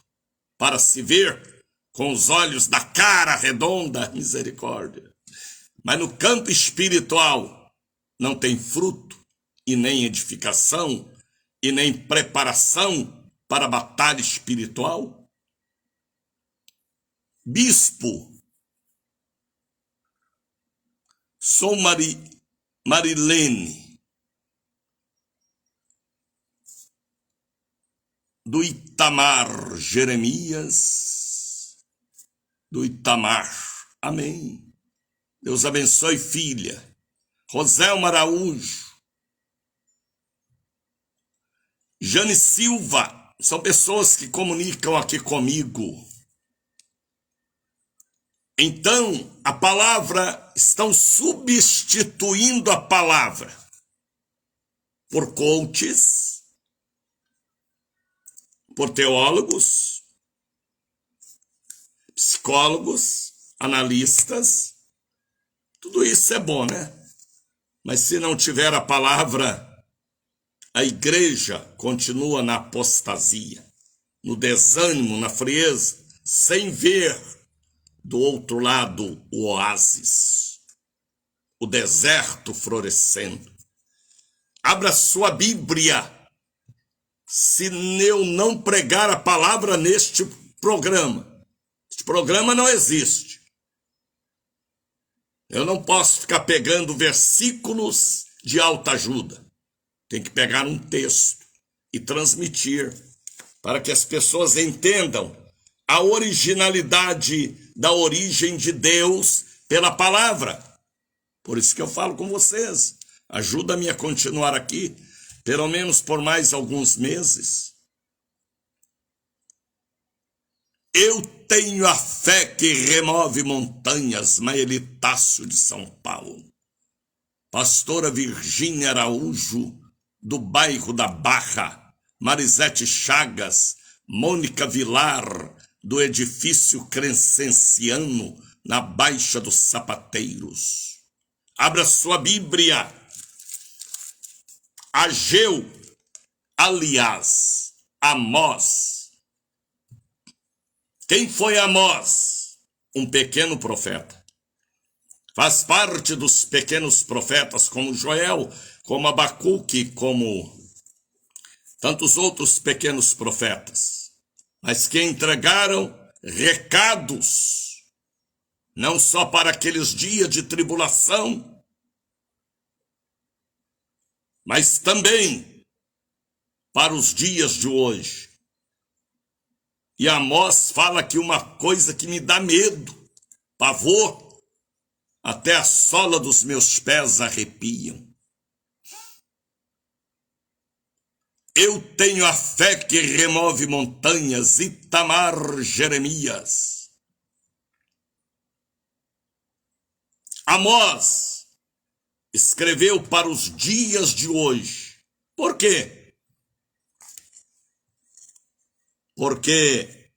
A: para se ver com os olhos da cara redonda, misericórdia. Mas no campo espiritual, não tem fruto, e nem edificação, e nem preparação para a batalha espiritual. Bispo, sou Marilene, do Itamar Jeremias, do Itamar. Amém. Deus abençoe, filha. Roselma Araújo, Jane Silva, são pessoas que comunicam aqui comigo. Então, a palavra, estão substituindo a palavra por coaches, por teólogos, psicólogos, analistas. Tudo isso é bom, né? Mas se não tiver a palavra, a igreja continua na apostasia, no desânimo, na frieza, sem ver do outro lado o oásis, o deserto florescendo. Abra sua Bíblia. Se eu não pregar a palavra neste programa, este programa não existe. Eu não posso ficar pegando versículos de autoajuda. Tem que pegar um texto e transmitir para que as pessoas entendam a originalidade da origem de Deus pela palavra. Por isso que eu falo com vocês. Ajuda-me a continuar aqui, pelo menos por mais alguns meses. Eu tenho a fé que remove montanhas. Maelitácio de São Paulo. Pastora Virgínia Araújo, do bairro da Barra. Marisete Chagas, Mônica Vilar, do edifício Crescenciano, na Baixa dos Sapateiros. Abra sua Bíblia. Ageu, aliás, Amós. Quem foi Amós? Um pequeno profeta. Faz parte dos pequenos profetas como Joel, como Abacuque, como tantos outros pequenos profetas. Mas que entregaram recados, não só para aqueles dias de tribulação, mas também para os dias de hoje. E Amós fala aqui uma coisa que me dá medo, pavor, até a sola dos meus pés arrepiam. Eu tenho a fé que remove montanhas, Itamar Jeremias. Amós escreveu para os dias de hoje. Por quê? Porque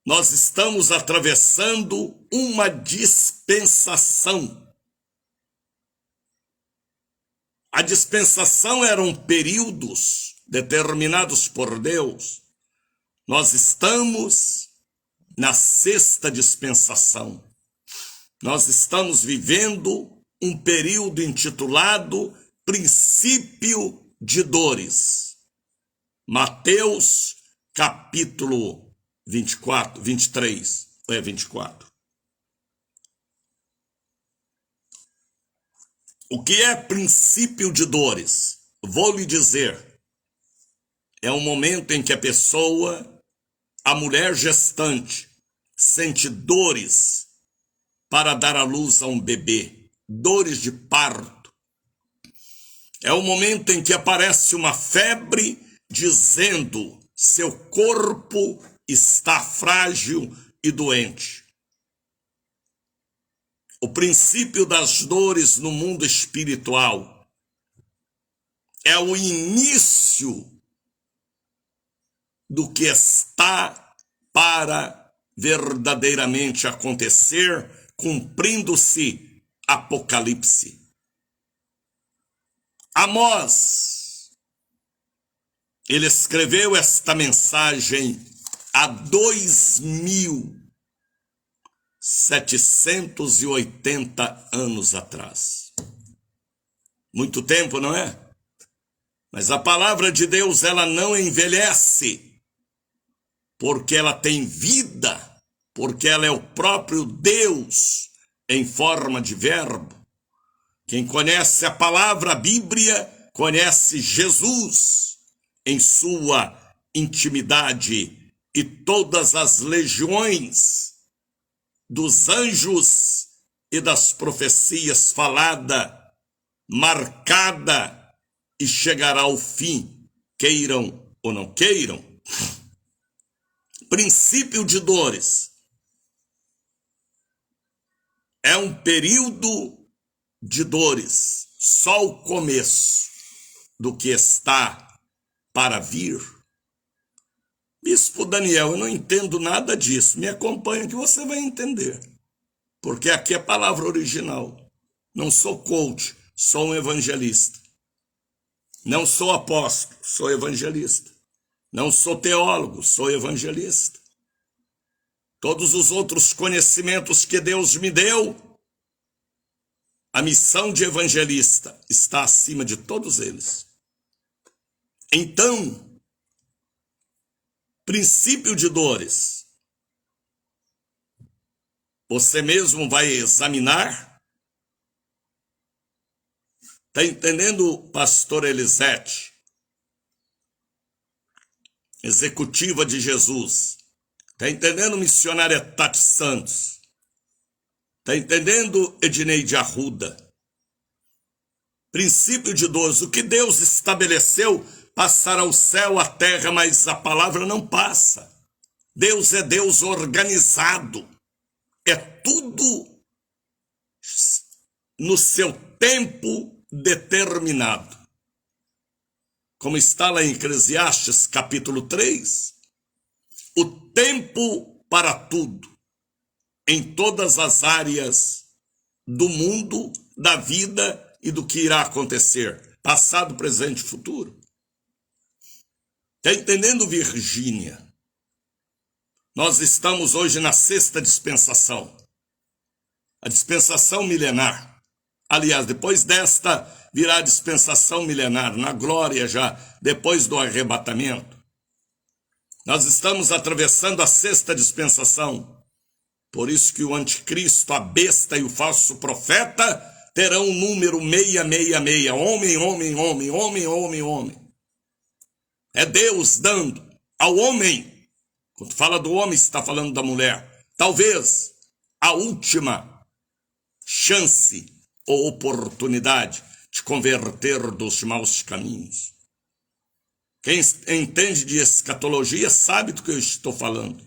A: nós estamos atravessando uma dispensação. A dispensação eram períodos determinados por Deus. Nós estamos na sexta dispensação. Nós estamos vivendo um período intitulado Princípio de Dores. Mateus, capítulo 23. O que é princípio de dores? Vou lhe dizer. É um momento em que a pessoa, a mulher gestante, sente dores para dar à luz a um bebê, dores de parto. É o momento em que aparece uma febre dizendo: seu corpo está frágil e doente. O princípio das dores no mundo espiritual é o início do que está para verdadeiramente acontecer, cumprindo-se Apocalipse. Amós, ele escreveu esta mensagem há 2780 anos atrás. Muito tempo, não é? Mas a palavra de Deus, ela não envelhece, porque ela tem vida, porque ela é o próprio Deus em forma de verbo. Quem conhece a palavra, a Bíblia, conhece Jesus em sua intimidade, e todas as legiões dos anjos e das profecias falada, marcada, e chegará ao fim, queiram ou não queiram. Princípio de dores é um período de dores, só o começo do que está para vir. Bispo Daniel, eu não entendo nada disso. Me acompanha que você vai entender. Porque aqui é a palavra original. Não sou coach, sou um evangelista. Não sou apóstolo, sou evangelista. Não sou teólogo, sou evangelista. Todos os outros conhecimentos que Deus me deu, a missão de evangelista está acima de todos eles. Então, princípio de dores. Você mesmo vai examinar. Está entendendo, pastor Elisete? Executiva de Jesus. Está entendendo, missionária Tati Santos? Está entendendo, Edneide Arruda? Princípio de dores. O que Deus estabeleceu, passar ao céu, à terra, mas a palavra não passa. Deus é Deus organizado. É tudo no seu tempo determinado. Como está lá em Eclesiastes, capítulo 3, o tempo para tudo, em todas as áreas do mundo, da vida e do que irá acontecer, passado, presente e futuro. Está entendendo, Virgínia? Nós estamos hoje na sexta dispensação, a dispensação milenar. Aliás, depois desta virá a dispensação milenar, na glória já, depois do arrebatamento. Nós estamos atravessando a sexta dispensação. Por isso que o anticristo, a besta e o falso profeta terão o número 666. Homem, homem, homem, homem, homem, homem. É Deus dando ao homem. Quando fala do homem, está falando da mulher. Talvez a última chance ou oportunidade de converter dos maus caminhos. Quem entende de escatologia sabe do que eu estou falando.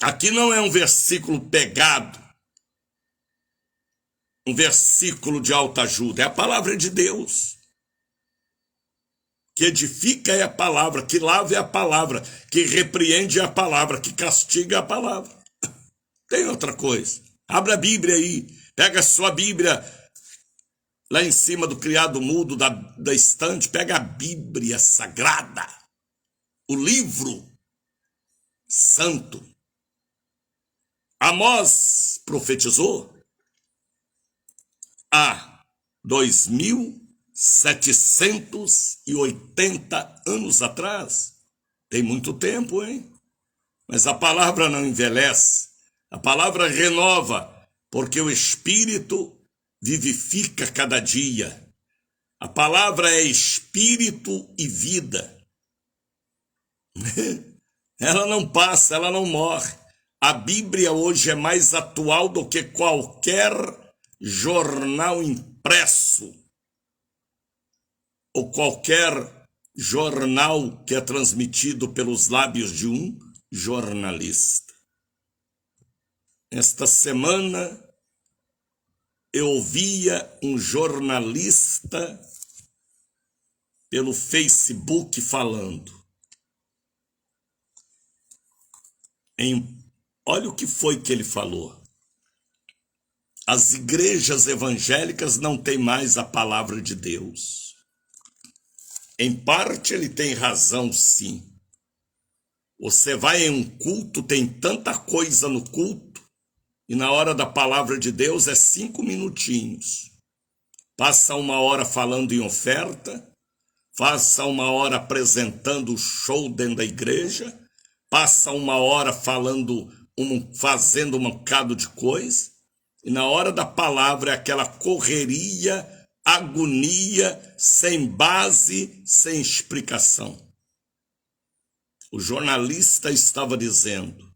A: Aqui não é um versículo pegado, um versículo de alta ajuda, é a palavra de Deus. Que edifica é a palavra, que lava é a palavra, que repreende é a palavra, que castiga é a palavra. Tem outra coisa. Abra a Bíblia aí, pega a sua Bíblia lá em cima do criado mudo da estante, pega a Bíblia sagrada, o livro santo. Amós profetizou há 2780 anos atrás. Tem muito tempo, hein? Mas a palavra não envelhece. A palavra renova, porque o Espírito vivifica cada dia. A palavra é Espírito e vida. Ela não passa, ela não morre. A Bíblia hoje é mais atual do que qualquer jornal impresso ou qualquer jornal que é transmitido pelos lábios de um jornalista. Esta semana eu ouvia um jornalista pelo Facebook falando. Olha o que foi que ele falou. As igrejas evangélicas não têm mais a palavra de Deus. Em parte ele tem razão, sim. Você vai em um culto, tem tanta coisa no culto, e na hora da palavra de Deus é 5 minutinhos. Passa 1 hora falando em oferta, passa 1 hora apresentando o show dentro da igreja, passa 1 hora fazendo um bocado de coisa, e na hora da palavra é aquela correria, agonia, sem base, sem explicação. O jornalista estava dizendo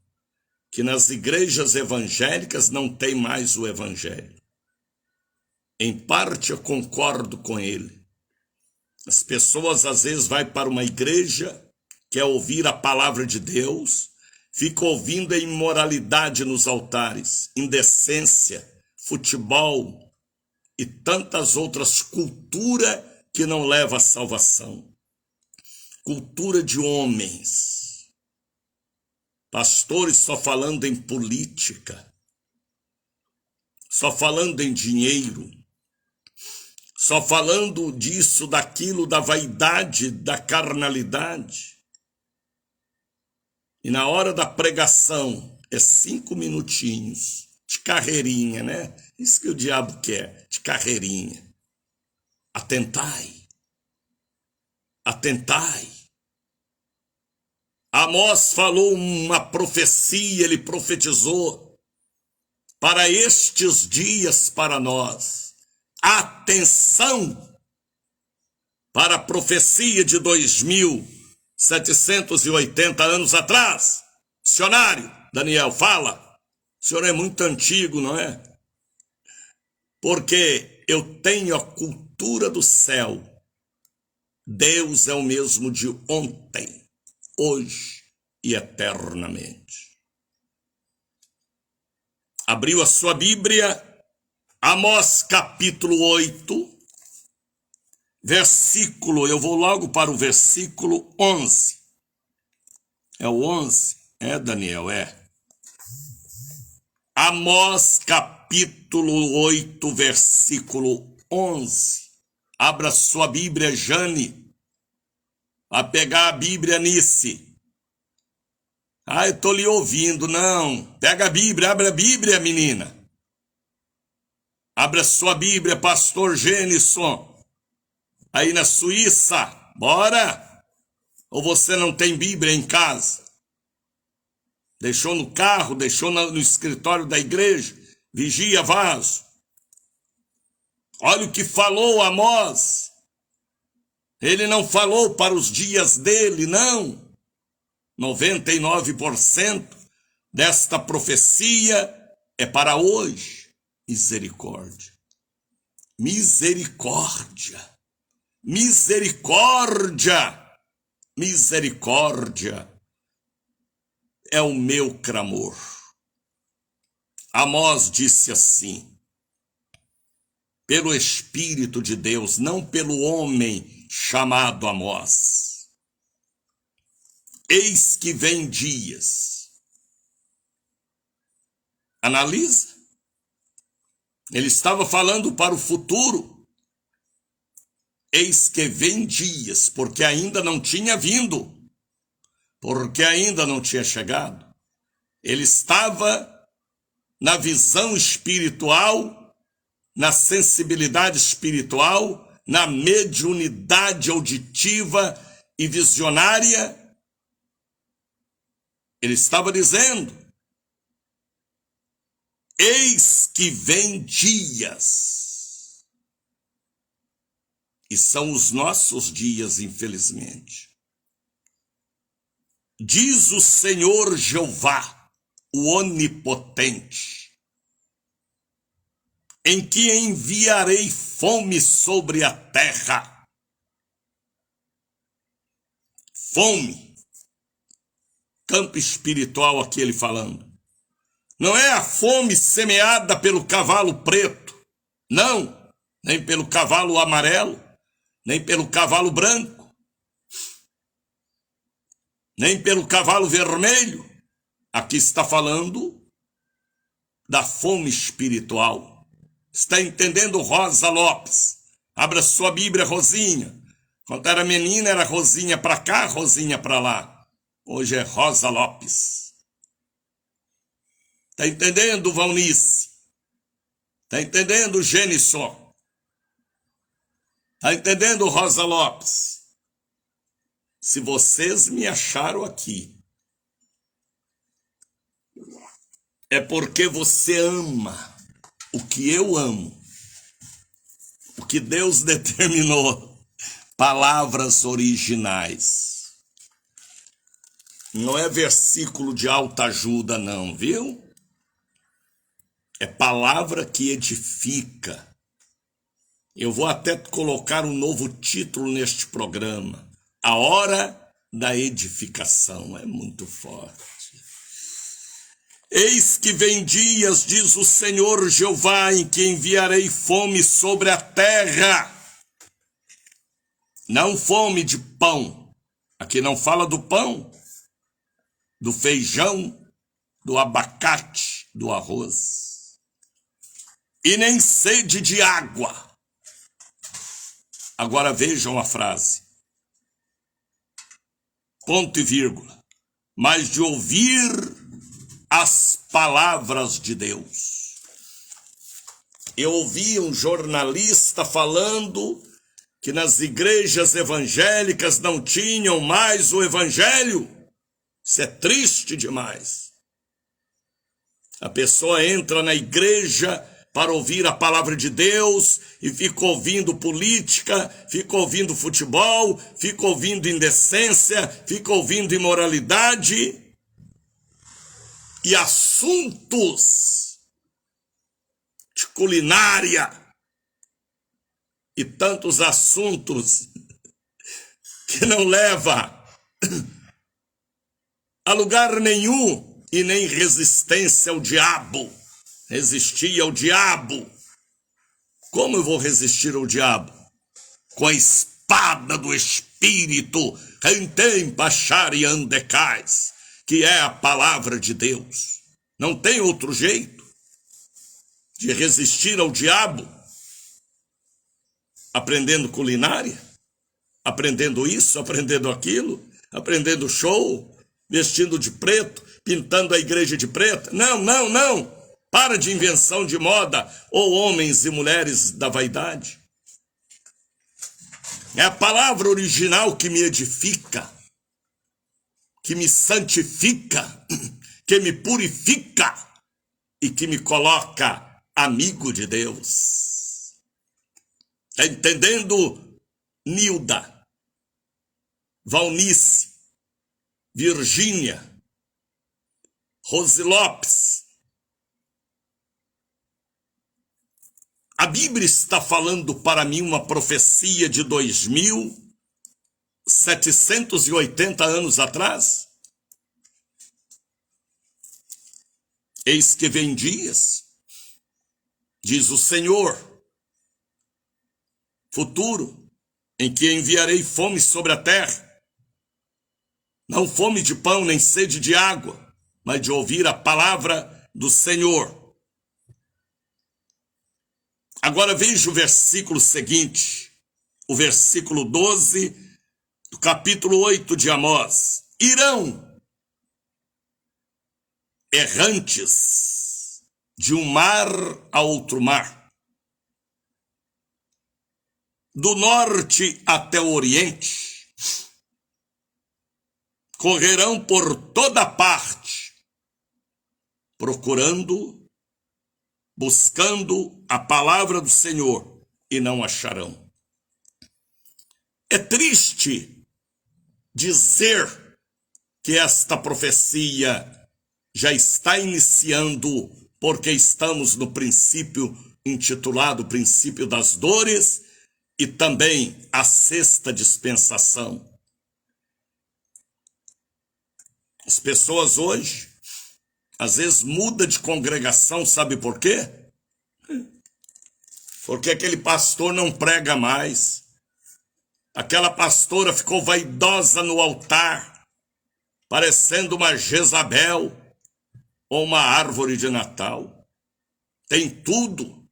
A: que nas igrejas evangélicas não tem mais o evangelho. Em parte eu concordo com ele. As pessoas às vezes vão para uma igreja, quer ouvir a palavra de Deus, fica ouvindo a imoralidade nos altares, indecência, futebol e tantas outras culturas que não levam à salvação. Cultura de homens. Pastores só falando em política, só falando em dinheiro, só falando disso, daquilo, da vaidade, da carnalidade. E na hora da pregação é 5 minutinhos de carreirinha, né? Isso que o diabo quer, de carreirinha. Atentai. Atentai. Amós falou uma profecia, ele profetizou para estes dias para nós. Atenção para a profecia de 2780 anos atrás. Missionário, Daniel, fala. O senhor é muito antigo, não é? Porque eu tenho a cultura do céu. Deus é o mesmo de ontem, hoje e eternamente. Abriu a sua Bíblia, Amós capítulo 8, versículo, eu vou logo para o versículo 11. É o 11? É, Daniel, é. Amós capítulo 8, versículo 11. Abra sua Bíblia, Jane. Vai pegar a Bíblia, Nice. Ah, eu estou lhe ouvindo. Não. Pega a Bíblia, abre a Bíblia, menina. Abra sua Bíblia, pastor Genison. Aí na Suíça. Bora? Ou você não tem Bíblia em casa? Deixou no carro, deixou no escritório da igreja. Vigia, vaso. Olha o que falou Amós. Ele não falou para os dias dele, não. 99% desta profecia é para hoje. Misericórdia. Misericórdia. Misericórdia. Misericórdia. É o meu clamor. Amós disse assim: pelo Espírito de Deus, não pelo homem chamado Amós. Eis que vem dias. Analisa. Ele estava falando para o futuro. Eis que vem dias, porque ainda não tinha vindo. Porque ainda não tinha chegado. Ele estava na visão espiritual, na sensibilidade espiritual, na mediunidade auditiva e visionária. Ele estava dizendo: eis que vem dias. E são os nossos dias, infelizmente. Diz o Senhor Jeová, o Onipotente, em que enviarei fome sobre a terra. Fome. Campo espiritual aqui ele falando. Não é a fome semeada pelo cavalo preto. Não. Nem pelo cavalo amarelo. Nem pelo cavalo branco. Nem pelo cavalo vermelho. Aqui está falando da fome espiritual. Está entendendo, Rosa Lopes? Abra sua Bíblia, Rosinha. Quando era menina, era Rosinha para cá, Rosinha para lá. Hoje é Rosa Lopes. Está entendendo, Valnice? Está entendendo, Genison? Está entendendo, Rosa Lopes? Se vocês me acharam aqui, é porque você ama o que eu amo, o que Deus determinou, palavras originais. Não é versículo de alta ajuda, não, viu? É palavra que edifica. Eu vou até colocar um novo título neste programa. A hora da edificação. É muito forte. Eis que vem dias, diz o Senhor Jeová, em que enviarei fome sobre a terra. Não fome de pão. Aqui não fala do pão, do feijão, do abacate, do arroz. E nem sede de água. Agora vejam a frase. Ponto e vírgula. Mas de ouvir as palavras de Deus. Eu ouvi um jornalista falando que nas igrejas evangélicas não tinham mais o evangelho. Isso é triste demais. A pessoa entra na igreja para ouvir a palavra de Deus e fica ouvindo política, fica ouvindo futebol, fica ouvindo indecência, fica ouvindo imoralidade e assuntos de culinária e tantos assuntos que não leva a lugar nenhum e nem resistência ao diabo. Resistir ao diabo. Como eu vou resistir ao diabo? Com a espada do Espírito, rentem pachari andecais, que é a palavra de Deus. Não tem outro jeito de resistir ao diabo. Aprendendo culinária, aprendendo isso, aprendendo aquilo, aprendendo show, vestindo de preto, pintando a igreja de preto. Não, não, não. Para de invenção de moda, ou homens e mulheres da vaidade. É a palavra original que me edifica, que me santifica, que me purifica e que me coloca amigo de Deus. Está entendendo, Nilda, Valnice, Virgínia, Rose Lopes? A Bíblia está falando para mim uma profecia de 2.780 anos atrás. Eis que vem dias, diz o Senhor, futuro, em que enviarei fome sobre a terra. Não fome de pão, nem sede de água, mas de ouvir a palavra do Senhor. Agora veja o versículo seguinte, o versículo 12 do capítulo 8 de Amós. Irão errantes de um mar a outro mar, do norte até o oriente, correrão por toda parte, buscando a palavra do Senhor, e não acharão. É triste dizer que esta profecia já está iniciando, porque estamos no princípio intitulado Princípio das Dores e também a sexta dispensação. As pessoas hoje, às vezes, mudam de congregação, sabe por quê? Porque aquele pastor não prega mais. Aquela pastora ficou vaidosa no altar, parecendo uma Jezabel ou uma árvore de Natal. Tem tudo,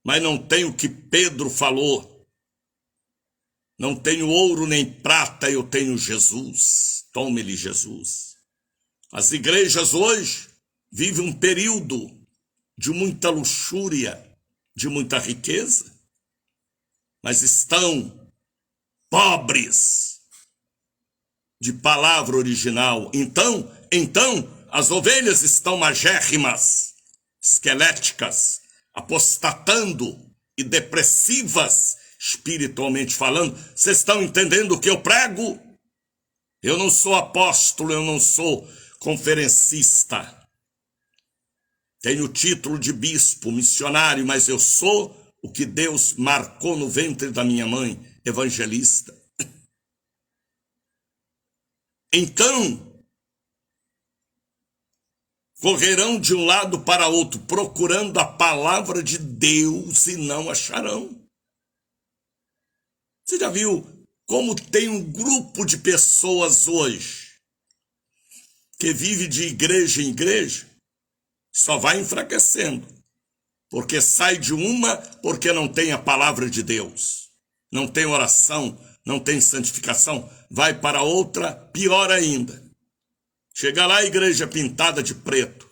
A: mas não tem o que Pedro falou. Não tenho ouro nem prata, eu tenho Jesus. Tome-lhe Jesus. As igrejas hoje vivem um período de muita luxúria, de muita riqueza, mas estão pobres de palavra original. Então, as ovelhas estão magérrimas, esqueléticas, apostatando e depressivas, espiritualmente falando. Vocês estão entendendo o que eu prego? Eu não sou apóstolo, eu não sou conferencista. Tenho título de bispo, missionário, mas eu sou o que Deus marcou no ventre da minha mãe, evangelista. Então, correrão de um lado para outro, procurando a palavra de Deus e não acharão. Você já viu como tem um grupo de pessoas hoje que vive de igreja em igreja? Só vai enfraquecendo, porque sai de uma porque não tem a palavra de Deus, não tem oração, não tem santificação, vai para outra, pior ainda. Chega lá, a igreja pintada de preto.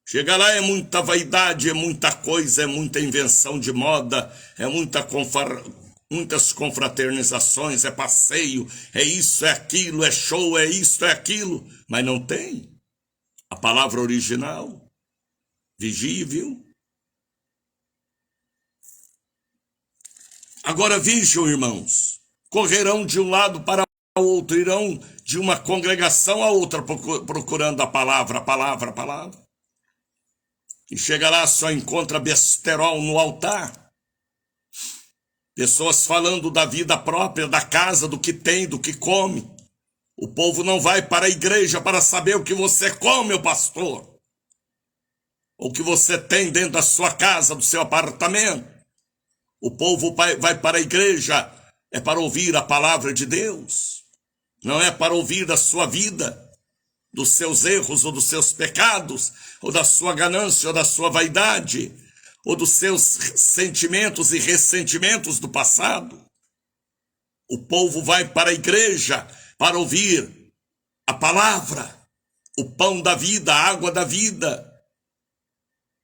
A: Chega lá, é muita vaidade, é muita coisa, é muita invenção de moda, é muitas confraternizações, é passeio, é isso, é aquilo, é show, é isso, é aquilo, mas não tem a palavra original. Vigie, viu? Agora vejam, irmãos, correrão de um lado para o outro, irão de uma congregação a outra procurando a palavra. E chega lá, só encontra besterol no altar. Pessoas falando da vida própria, da casa, do que tem, do que come. O povo não vai para a igreja para saber o que você come, meu pastor. Ou o que você tem dentro da sua casa, do seu apartamento. O povo vai para a igreja é para ouvir a palavra de Deus. Não é para ouvir da sua vida, dos seus erros ou dos seus pecados, ou da sua ganância ou da sua vaidade, ou dos seus sentimentos e ressentimentos do passado. O povo vai para a igreja para ouvir a palavra, o pão da vida, a água da vida,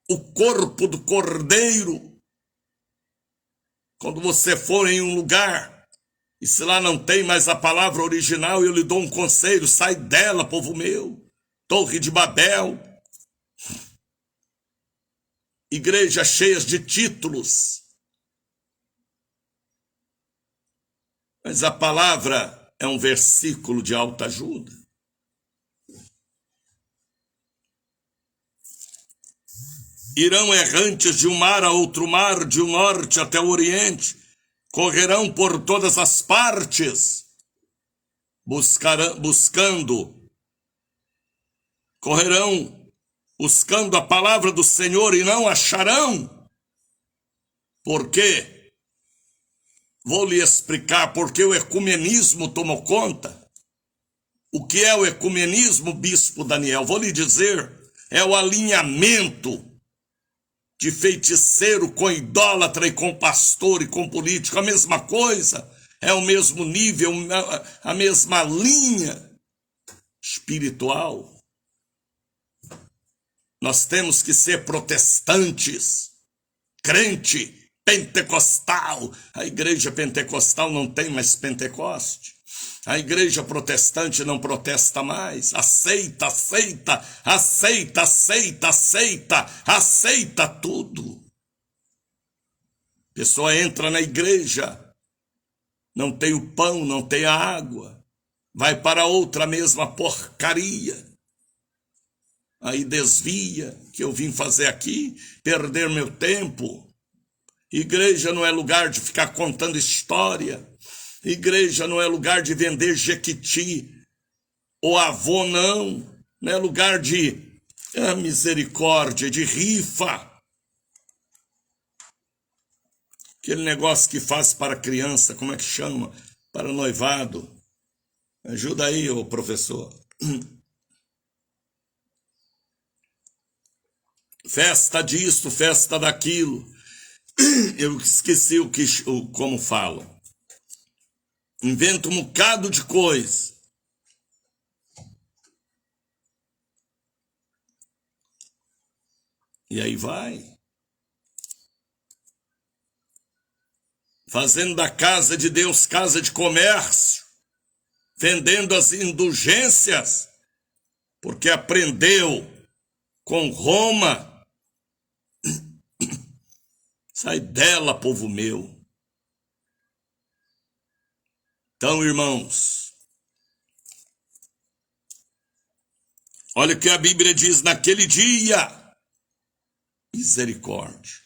A: o corpo do Cordeiro. Quando você for em um lugar, e se lá não tem mais a palavra original, eu lhe dou um conselho: sai dela, povo meu. Torre de Babel. Igrejas cheias de títulos. Mas a palavra é um versículo de alta ajuda. Irão errantes de um mar a outro mar, de um norte até o oriente, correrão por todas as partes, correrão buscando a palavra do Senhor e não acharão. Por quê? Vou lhe explicar porque o ecumenismo tomou conta. O que é o ecumenismo, bispo Daniel? Vou lhe dizer, é o alinhamento de feiticeiro com idólatra e com pastor e com político, a mesma coisa, é o mesmo nível, a mesma linha espiritual. Nós temos que ser protestantes, crente, pentecostal. A igreja pentecostal não tem mais Pentecoste. A igreja protestante não protesta mais. Aceita, aceita, aceita, aceita, aceita, aceita tudo. A pessoa entra na igreja, não tem o pão, não tem a água, vai para outra mesma porcaria. Aí desvia, que eu vim fazer aqui, perder meu tempo. Igreja não é lugar de ficar contando história. Igreja não é lugar de vender jequiti ou avô, não. Não é lugar de misericórdia, de rifa. Aquele negócio que faz para criança, como é que chama? Para noivado. Ajuda aí, ô professor. Festa disso, festa daquilo. Eu esqueci como falo. Inventa um bocado de coisa. E aí vai. Fazendo da casa de Deus casa de comércio. Vendendo as indulgências. Porque aprendeu com Roma. Sai dela, povo meu. Então, irmãos, olha o que a Bíblia diz naquele dia. Misericórdia.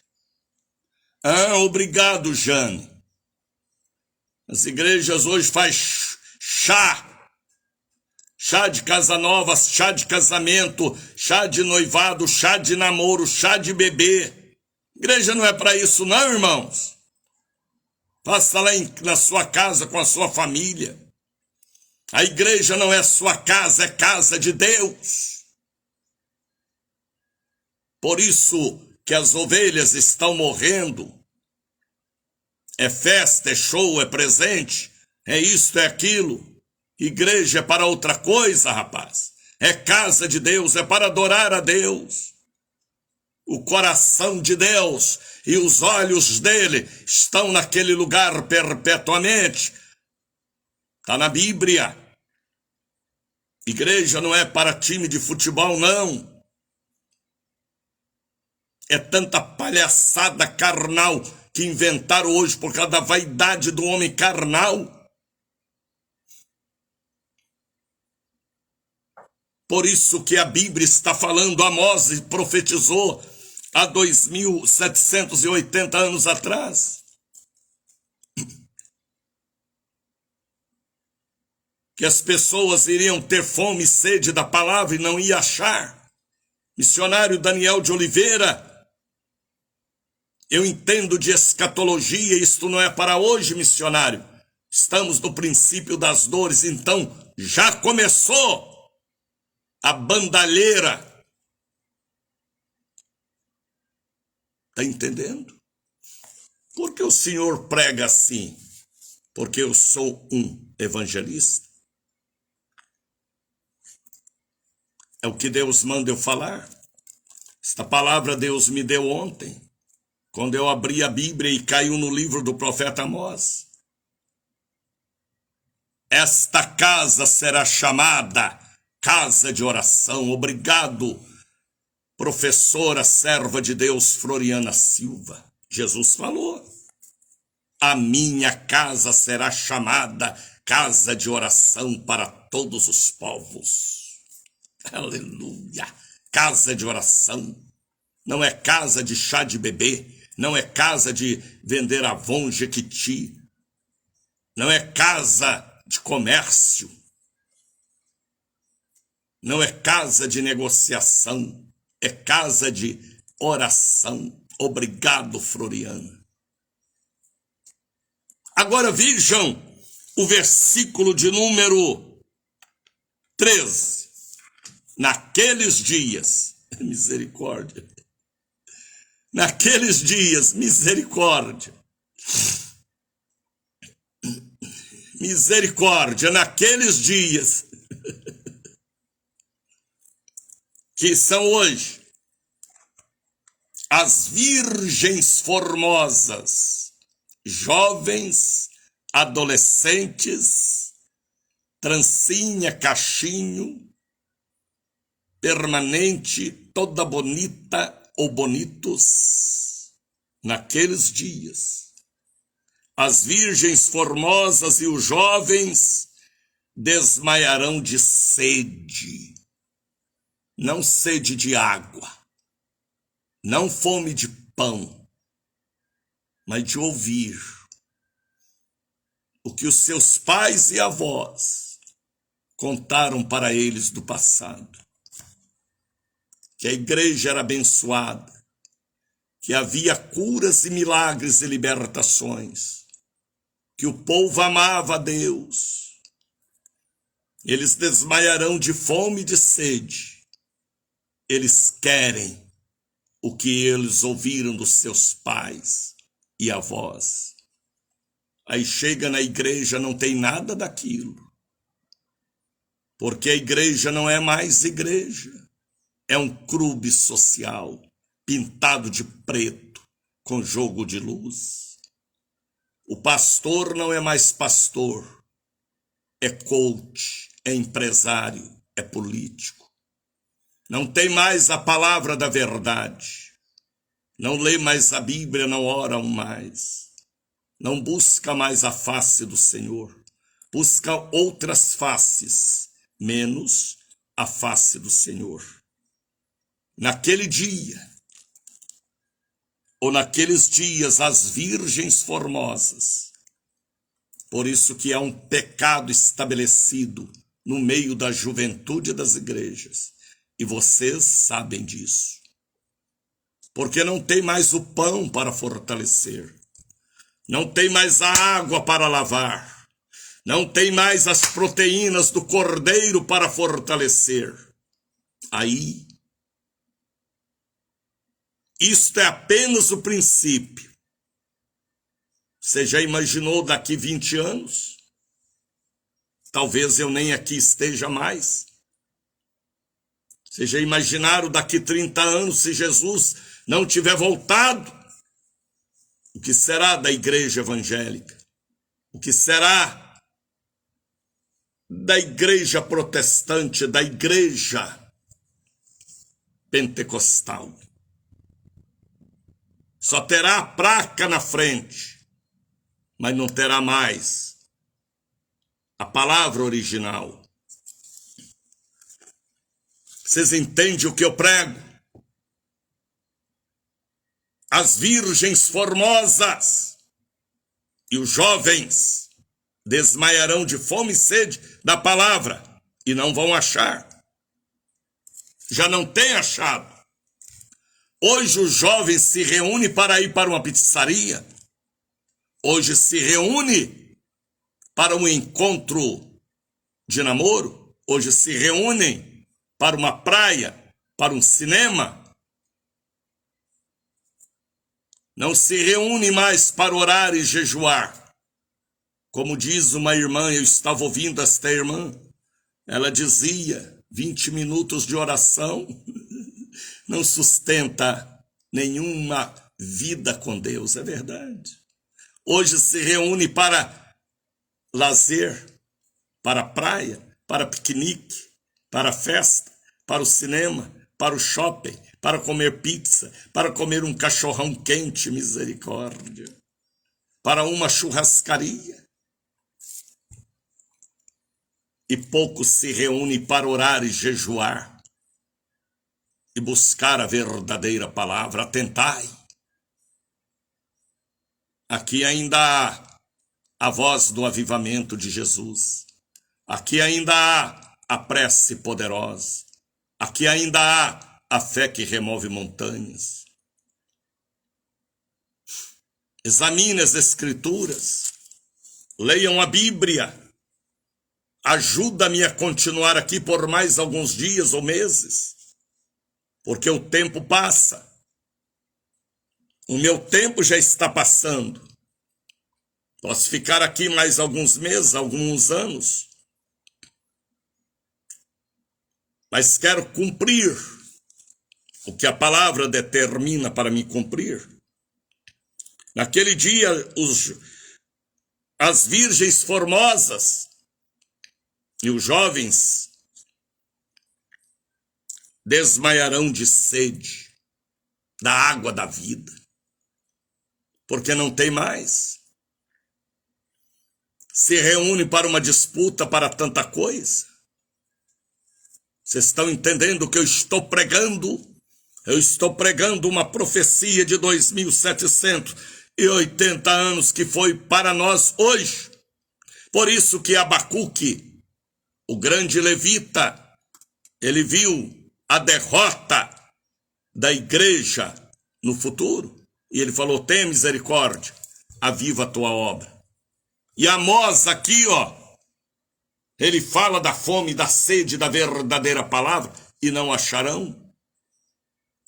A: Obrigado, Jane. As igrejas hoje faz chá. Chá de casa nova, chá de casamento, chá de noivado, chá de namoro, chá de bebê. Igreja não é para isso não, irmãos. Faça lá na sua casa com a sua família. A igreja não é sua casa, é casa de Deus. Por isso que as ovelhas estão morrendo. É festa, é show, é presente, é isto, é aquilo. Igreja é para outra coisa, rapaz. É casa de Deus, é para adorar a Deus. O coração de Deus e os olhos dele estão naquele lugar perpetuamente. Está na Bíblia. Igreja não é para time de futebol, não. É tanta palhaçada carnal que inventaram hoje por causa da vaidade do homem carnal. Por isso que a Bíblia está falando, Amós profetizou há 2780 anos atrás. que as pessoas iriam ter fome e sede da palavra e não ia achar. Missionário Daniel de Oliveira, eu entendo de escatologia, isto não é para hoje, missionário. Estamos no princípio das dores, então já começou a bandalheira. Está entendendo? Por que o Senhor prega assim? Porque eu sou um evangelista. É o que Deus manda eu falar. Esta palavra Deus me deu ontem, quando eu abri a Bíblia e caiu no livro do profeta Amós. Esta casa será chamada casa de oração. Obrigado, professora, serva de Deus, Floriana Silva. Jesus falou: a minha casa será chamada casa de oração para todos os povos. Aleluia! Casa de oração. Não é casa de chá de bebê. Não é casa de vender Avon, Jequiti. Não é casa de comércio. Não é casa de negociação. É casa de oração. Obrigado, Floriana. Agora vejam o versículo de número 13. Naqueles dias, misericórdia. Naqueles dias, misericórdia. Misericórdia, naqueles dias que são hoje, as virgens formosas, jovens, adolescentes, trancinha, cachinho, permanente, toda bonita ou bonitos, naqueles dias, as virgens formosas e os jovens desmaiarão de sede, não sede de água, não fome de pão, mas de ouvir o que os seus pais e avós contaram para eles do passado. Que a igreja era abençoada, que havia curas e milagres e libertações, que o povo amava a Deus. Eles desmaiarão de fome e de sede. Eles querem o que eles ouviram dos seus pais e avós. Aí chega na igreja, não tem nada daquilo, porque a igreja não é mais igreja. É um clube social, pintado de preto, com jogo de luz. O pastor não é mais pastor, é coach, é empresário, é político. Não tem mais a palavra da verdade. Não lê mais a Bíblia, não oram mais. Não busca mais a face do Senhor. Busca outras faces, menos a face do Senhor. Naquele dia, ou naqueles dias, as virgens formosas. Por isso que há um pecado estabelecido no meio da juventude das igrejas. E vocês sabem disso. Porque não tem mais o pão para fortalecer. Não tem mais a água para lavar. Não tem mais as proteínas do cordeiro para fortalecer. Aí, isto é apenas o princípio. Você já imaginou daqui 20 anos? Talvez eu nem aqui esteja mais. Vocês já imaginaram daqui 30 anos, se Jesus não tiver voltado? O que será da igreja evangélica? O que será da igreja protestante, da igreja pentecostal? Só terá a placa na frente, mas não terá mais a palavra original. Vocês entendem o que eu prego? As virgens formosas e os jovens desmaiarão de fome e sede da palavra e não vão achar. Já não tem achado. Hoje os jovens se reúnem para ir para uma pizzaria. Hoje se reúne para um encontro de namoro. Hoje se reúnem para uma praia, para um cinema. Não se reúne mais para orar e jejuar. Como diz uma irmã, eu estava ouvindo esta irmã, ela dizia, 20 minutos de oração não sustenta nenhuma vida com Deus, é verdade. Hoje se reúne para lazer, para a praia, para piquenique, para a festa, para o cinema, para o shopping, para comer pizza, para comer um cachorrão quente, misericórdia, para uma churrascaria. E poucos se reúnem para orar e jejuar e buscar a verdadeira palavra. Atentai. Aqui ainda há a voz do avivamento de Jesus. Aqui ainda há a prece poderosa. Aqui ainda há a fé que remove montanhas. Examine as Escrituras. Leiam a Bíblia. Ajuda-me a continuar aqui por mais alguns dias ou meses, porque o tempo passa. O meu tempo já está passando. Posso ficar aqui mais alguns meses, alguns anos, mas quero cumprir o que a palavra determina para me cumprir. Naquele dia, as virgens formosas e os jovens desmaiarão de sede da água da vida, porque não tem mais. Se reúne para uma disputa, para tanta coisa. Vocês estão entendendo o que eu estou pregando? Eu estou pregando uma profecia de 2780 anos que foi para nós hoje. Por isso que Abacuque, o grande levita, ele viu a derrota da igreja no futuro. E ele falou, tenha misericórdia, aviva a tua obra. E Amós aqui, ele fala da fome, da sede, da verdadeira palavra, e não acharão.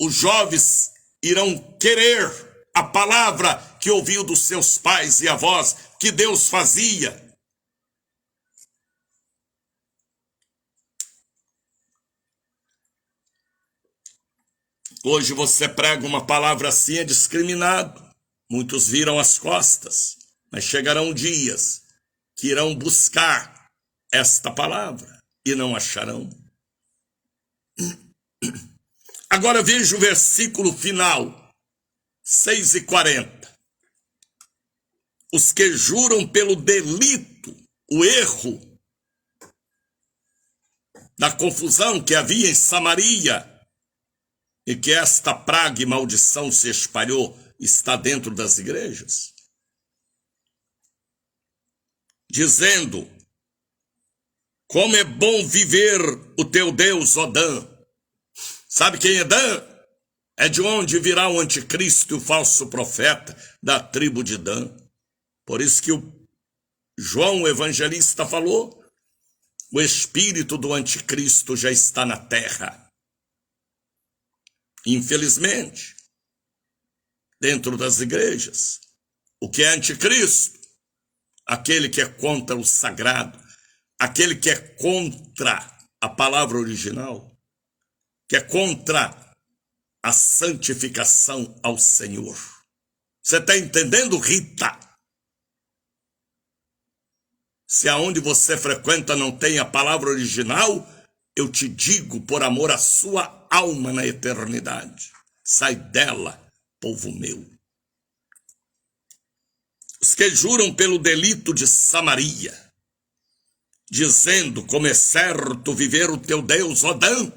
A: Os jovens irão querer a palavra que ouviu dos seus pais e avós, que Deus fazia. Hoje você prega uma palavra assim, é discriminado. Muitos viram as costas, mas chegarão dias que irão buscar esta palavra e não acharão. Agora veja o versículo final, 6:40. Os que juram pelo delito, o erro, da confusão que havia em Samaria, e que esta praga e maldição se espalhou, está dentro das igrejas, dizendo, como é bom viver o teu Deus, ó Dan. Sabe quem é Dan? É de onde virá o anticristo e o falso profeta, da tribo de Dan. Por isso que o João, o evangelista, falou, o espírito do anticristo já está na terra. Infelizmente, dentro das igrejas, o que é anticristo? Aquele que é contra o sagrado, aquele que é contra a palavra original, que é contra a santificação ao Senhor. Você está entendendo, Rita? Se aonde você frequenta não tem a palavra original, eu te digo, por amor à sua alma na eternidade, sai dela, povo meu. Os que juram pelo delito de Samaria, dizendo, como é certo viver o teu Deus, ó Dan,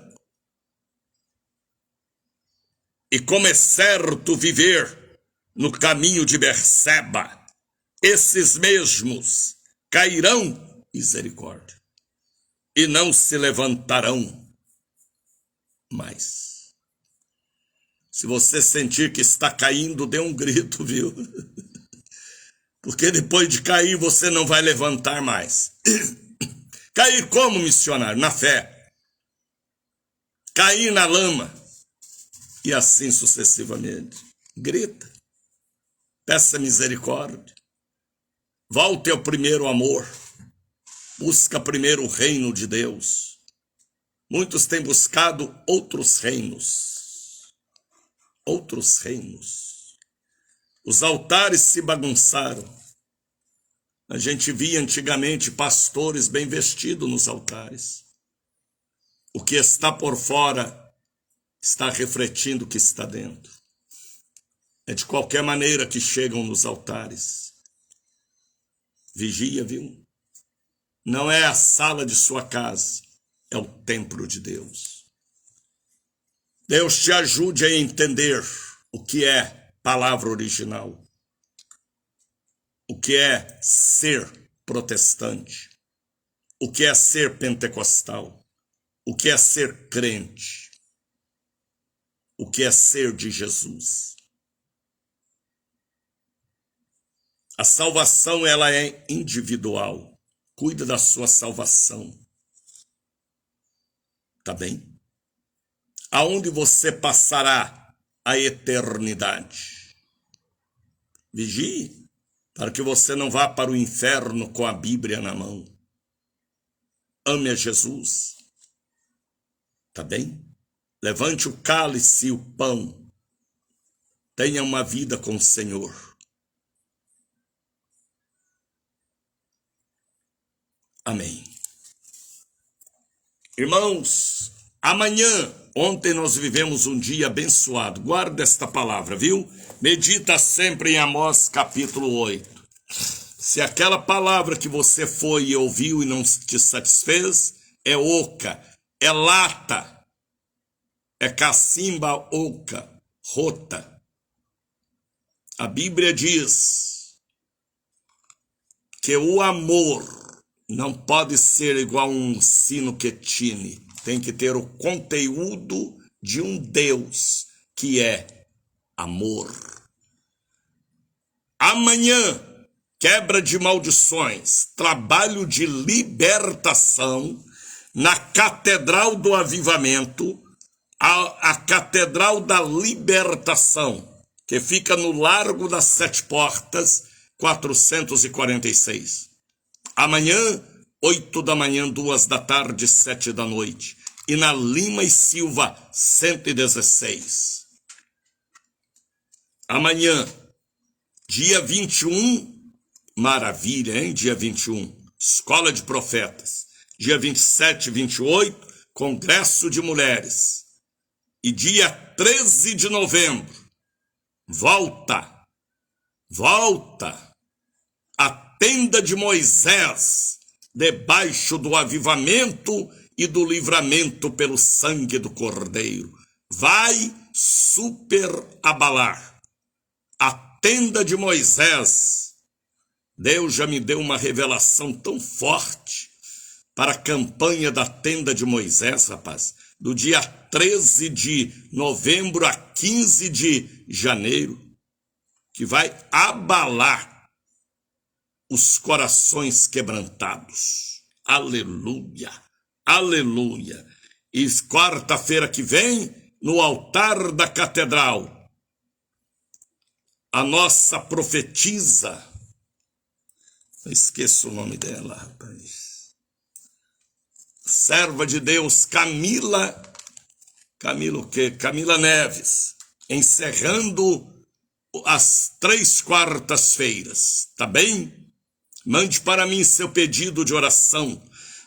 A: e como é certo viver no caminho de Berseba, esses mesmos cairão, misericórdia, e não se levantarão mais. Se você sentir que está caindo, dê um grito, viu? Porque depois de cair, você não vai levantar mais. Cair como, missionário? Na fé. Cair na lama. E assim sucessivamente. Grita. Peça misericórdia. Volte ao primeiro amor. Busca primeiro o reino de Deus. Muitos têm buscado outros reinos. Outros reinos. Os altares se bagunçaram. A gente via antigamente pastores bem vestidos nos altares. O que está por fora está refletindo o que está dentro. É de qualquer maneira que chegam nos altares. Vigia, viu? Não é a sala de sua casa, é o templo de Deus. Deus te ajude a entender o que é palavra original. O que é ser protestante? O que é ser pentecostal? O que é ser crente? O que é ser de Jesus? A salvação, ela é individual. Cuida da sua salvação. Tá bem? Aonde você passará a eternidade? Vigie, para que você não vá para o inferno com a Bíblia na mão. Ame a Jesus. Tá bem? Levante o cálice e o pão. Tenha uma vida com o Senhor. Amém. Irmãos, ontem nós vivemos um dia abençoado. Guarda esta palavra, viu? Medita sempre em Amós capítulo 8. Se aquela palavra que você foi e ouviu e não te satisfez, é oca, é lata, é cacimba oca, rota. A Bíblia diz que o amor não pode ser igual a um sino que tine. Tem que ter o conteúdo de um Deus que é amor. Amanhã, quebra de maldições, trabalho de libertação na Catedral do Avivamento, a Catedral da Libertação, que fica no Largo das Sete Portas, 446. Amanhã, 8 da manhã, 2 da tarde, 7 da noite. E na Lima e Silva, 116. Amanhã, dia 21, maravilha, hein? Dia 21, Escola de Profetas. Dia 27 e 28, Congresso de Mulheres. E dia 13 de novembro, volta, a tenda de Moisés, debaixo do avivamento e do livramento pelo sangue do Cordeiro. Vai super abalar. A tenda de Moisés. Deus já me deu uma revelação tão forte para a campanha da tenda de Moisés, rapaz. Do dia 13 de novembro a 15 de janeiro. Que vai abalar os corações quebrantados. Aleluia, aleluia. E quarta-feira que vem, no altar da catedral, a nossa profetisa, eu esqueço o nome dela, rapaz, serva de Deus, Camila o quê? Camila Neves, encerrando as 3 quartas-feiras, tá bem? Mande para mim seu pedido de oração,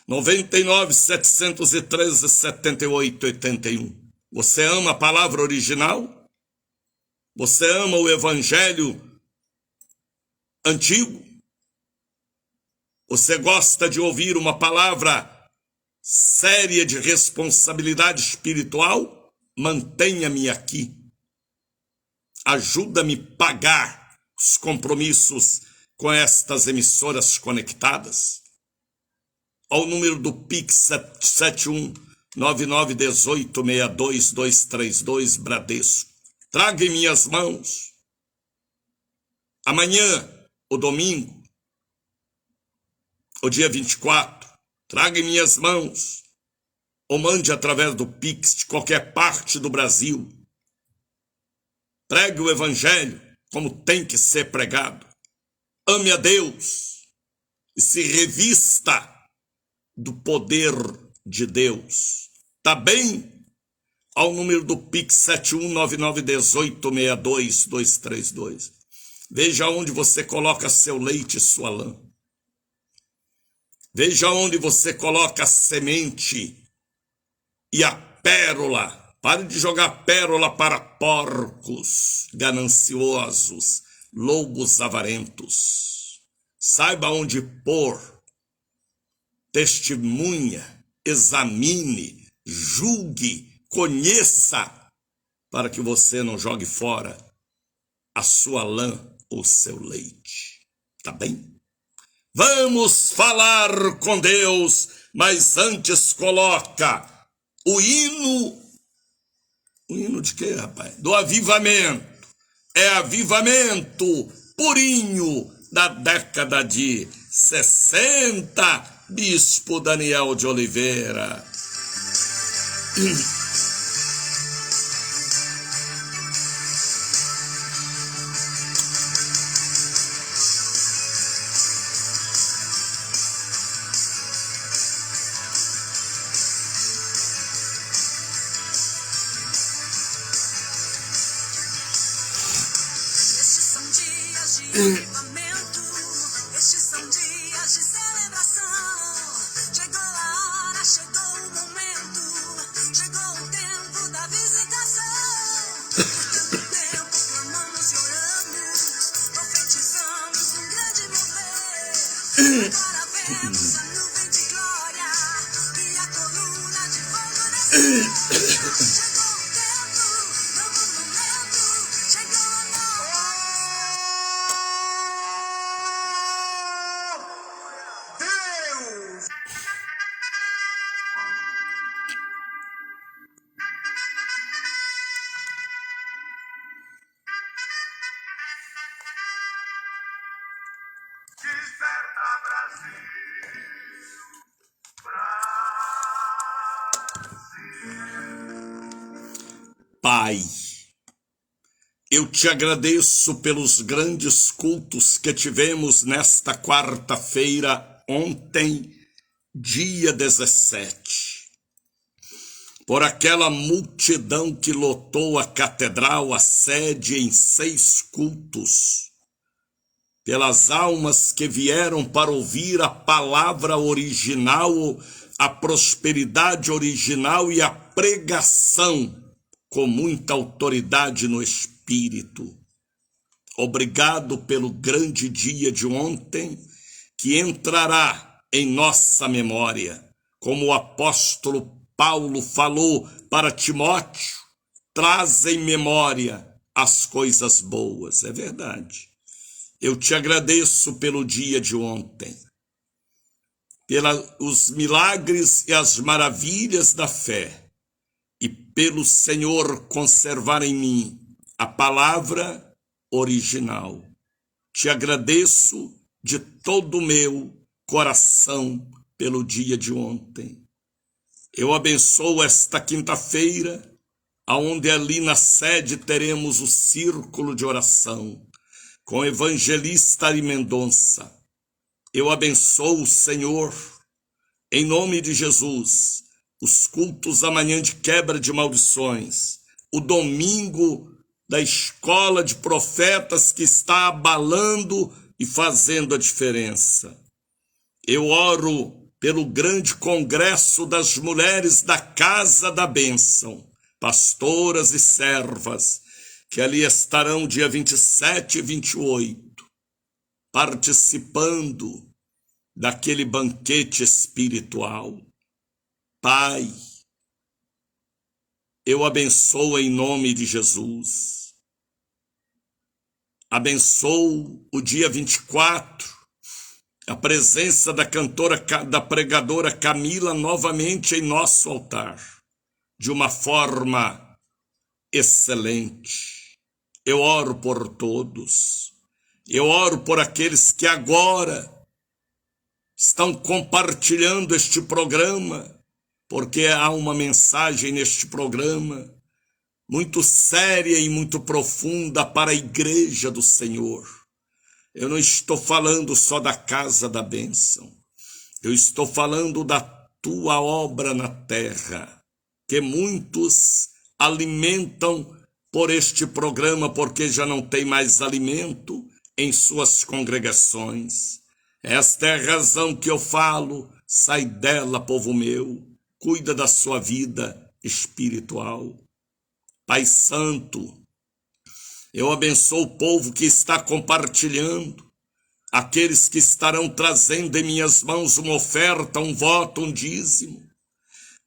A: 99-713-7881. Você ama a palavra original? Você ama o evangelho antigo? Você gosta de ouvir uma palavra séria de responsabilidade espiritual? Mantenha-me aqui. Ajuda-me a pagar os compromissos com estas emissoras conectadas? Ao número do Pix 71991862232 Bradesco. Traga em minhas mãos. Amanhã, o domingo, o dia 24, traga em minhas mãos. Ou mande através do Pix de qualquer parte do Brasil. Pregue o Evangelho como tem que ser pregado. Ame a Deus e se revista do poder de Deus. Tá bem? Ao número do Pix 71991862232. Veja onde você coloca seu leite e sua lã. Veja onde você coloca a semente e a pérola. Pare de jogar pérola para porcos gananciosos, lobos avarentos. Saiba onde pôr. Testemunha, examine, julgue, conheça, para que você não jogue fora a sua lã ou seu leite. Tá bem? Vamos falar com Deus, mas antes coloca o hino. O hino de quê, rapaz? Do avivamento. É avivamento purinho da década de 60, Bispo Daniel de Oliveira.
C: Avivamento, estes são dias de celebração. Chegou a hora, chegou o momento, chegou o tempo da visitação. Por tanto tempo clamamos e oramos, profetizamos um grande mover. Agora vemos a nuvem de glória e a coluna de fogo descer. Chegou o tempo, novo momento, chegou a nova.
A: Pai, eu te agradeço pelos grandes cultos que tivemos nesta quarta-feira, ontem, dia 17. Por aquela multidão que lotou a catedral, a sede em 6 cultos. Pelas almas que vieram para ouvir a palavra original, a prosperidade original e a pregação com muita autoridade no Espírito. Obrigado pelo grande dia de ontem, que entrará em nossa memória. Como o apóstolo Paulo falou para Timóteo, traz em memória as coisas boas. É verdade. Eu te agradeço pelo dia de ontem, pelos milagres e as maravilhas da fé, e pelo Senhor conservar em mim a palavra original. Te agradeço de todo o meu coração pelo dia de ontem. Eu abençoo esta quinta-feira, aonde ali na sede teremos o círculo de oração com o evangelista Ari Mendonça. Eu abençoo o Senhor, em nome de Jesus, os cultos amanhã de quebra de maldições, o domingo da escola de profetas que está abalando e fazendo a diferença. Eu oro pelo grande congresso das mulheres da Casa da Bênção, pastoras e servas, que ali estarão dia 27 e 28, participando daquele banquete espiritual. Pai, eu abençoo em nome de Jesus Abençoo o dia 24, a presença da pregadora Camila novamente em nosso altar, de uma forma excelente. Eu oro por todos. Eu oro por aqueles que agora estão compartilhando este programa, porque há uma mensagem neste programa muito séria e muito profunda para a igreja do Senhor. Eu não estou falando só da casa da bênção. Eu estou falando da tua obra na terra, que muitos alimentam por este programa, porque já não tem mais alimento em suas congregações. Esta é a razão que eu falo: sai dela, povo meu, cuida da sua vida espiritual. Pai Santo, eu abençoo o povo que está compartilhando, aqueles que estarão trazendo em minhas mãos uma oferta, um voto, um dízimo,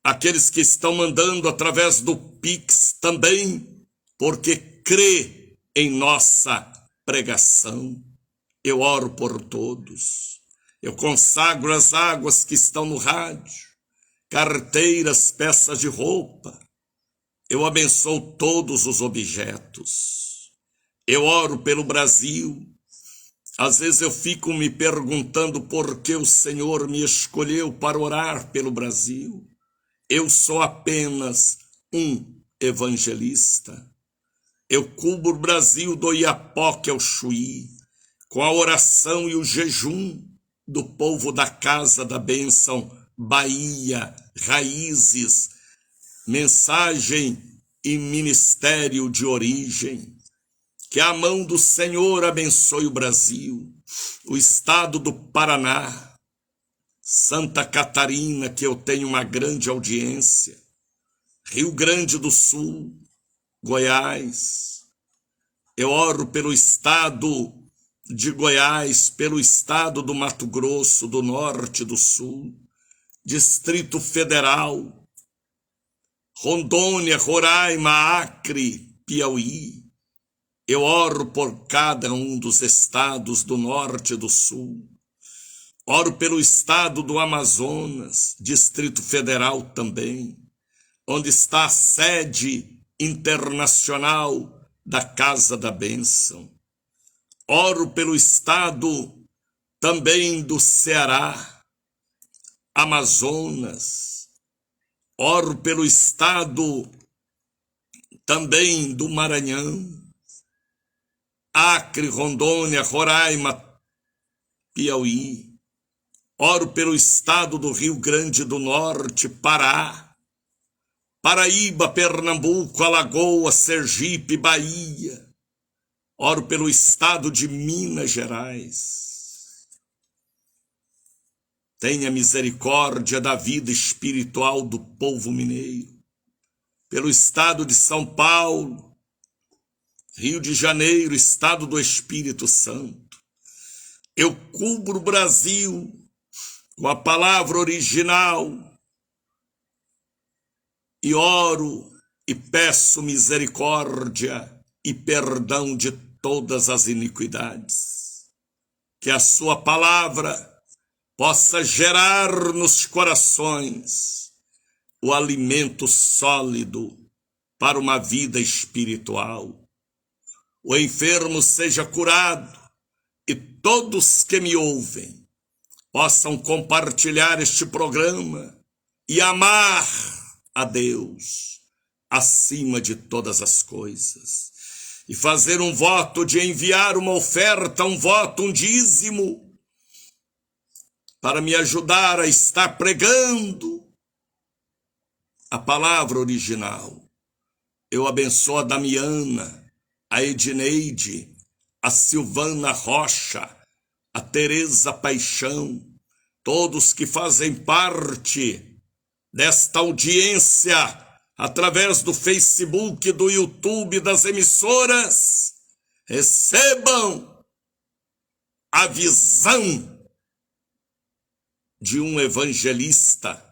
A: aqueles que estão mandando através do Pix também, porque crê em nossa pregação. Eu oro por todos. Eu consagro as águas que estão no rádio, carteiras, peças de roupa. Eu abençoo todos os objetos. Eu oro pelo Brasil. Às vezes eu fico me perguntando por que o Senhor me escolheu para orar pelo Brasil. Eu sou apenas um evangelista. Eu cubro o Brasil do Iapoque ao Chuí, com a oração e o jejum do povo da Casa da Bênção, Bahia, Raízes, Mensagem e Ministério de Origem. Que a mão do Senhor abençoe o Brasil, o estado do Paraná, Santa Catarina, que eu tenho uma grande audiência, Rio Grande do Sul, Goiás. Eu oro pelo estado de Goiás, pelo estado do Mato Grosso, do Norte e do Sul, Distrito Federal, Rondônia, Roraima, Acre, Piauí. Eu oro por cada um dos estados do Norte e do Sul. Oro pelo estado do Amazonas, Distrito Federal também, onde está a sede internacional da Casa da Bênção. Oro pelo estado também do Ceará, Amazonas. Oro pelo estado também do Maranhão, Acre, Rondônia, Roraima, Piauí. Oro pelo estado do Rio Grande do Norte, Pará, Paraíba, Pernambuco, Alagoas, Sergipe, Bahia. Oro pelo estado de Minas Gerais. Tenha misericórdia da vida espiritual do povo mineiro. Pelo estado de São Paulo, Rio de Janeiro, estado do Espírito Santo. Eu cubro o Brasil com a palavra original e oro e peço misericórdia e perdão de todas as iniquidades. Que a sua palavra possa gerar nos corações o alimento sólido para uma vida espiritual. O enfermo seja curado e todos que me ouvem possam compartilhar este programa e amar a Deus acima de todas as coisas. E fazer um voto de enviar uma oferta, um voto, um dízimo, para me ajudar a estar pregando a palavra original. Eu abençoo a Damiana, a Edneide, a Silvana Rocha, a Tereza Paixão, todos que fazem parte desta audiência através do Facebook, do YouTube, das emissoras, recebam a visão de um evangelista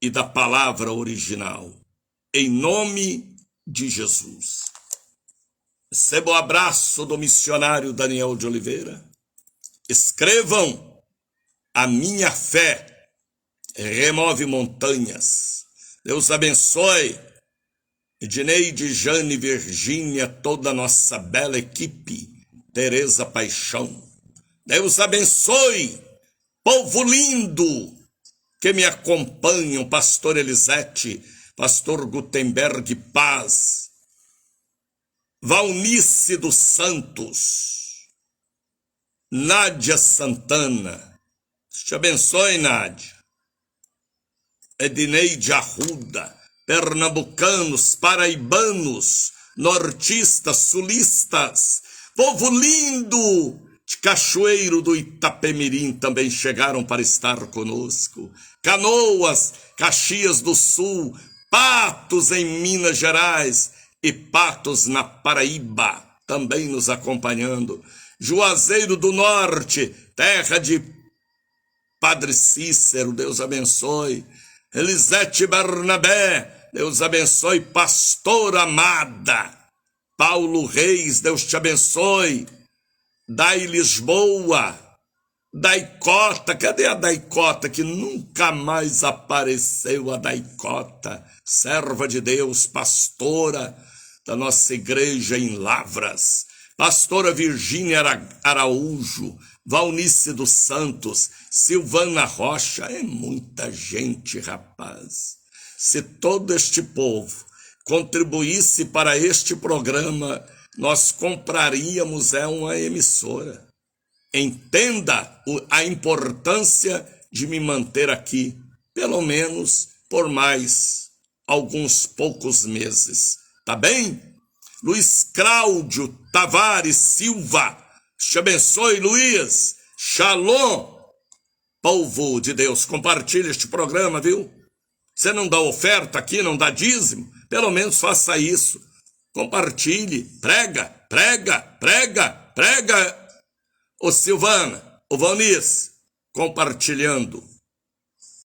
A: e da palavra original, em nome de Jesus. Receba o abraço do missionário Daniel de Oliveira. Escrevam: a minha fé remove montanhas. Deus abençoe Edneide, Jane, Virgínia, toda a nossa bela equipe, Tereza Paixão. Deus abençoe, povo lindo que me acompanham, pastor Elisete, pastor Gutenberg Paz, Valnice dos Santos, Nádia Santana. Deus te abençoe, Nádia. Edneide Arruda, pernambucanos, paraibanos, nortistas, sulistas, povo lindo de Cachoeiro do Itapemirim também chegaram para estar conosco. Canoas, Caxias do Sul, Patos em Minas Gerais e Patos na Paraíba também nos acompanhando. Juazeiro do Norte, terra de Padre Cícero, Deus abençoe. Elisete Bernabé, Deus abençoe. Pastor amada, Paulo Reis, Deus te abençoe. Dai Lisboa, Daicota, cadê a Daicota que nunca mais apareceu? A Daicota, serva de Deus, pastora da nossa igreja em Lavras. Pastora Virgínia Araújo, Valnice dos Santos, Silvana Rocha. É muita gente, rapaz. Se todo este povo contribuísse para este programa, nós compraríamos uma emissora. Entenda a importância de me manter aqui, pelo menos por mais alguns poucos meses. Tá bem? Luiz Cláudio Tavares Silva, te abençoe, Luiz. Shalom, povo de Deus. Compartilhe este programa, viu? Você não dá oferta aqui, não dá dízimo? Pelo menos faça isso. Compartilhe, prega. Ô Silvana, ô Valnice, compartilhando.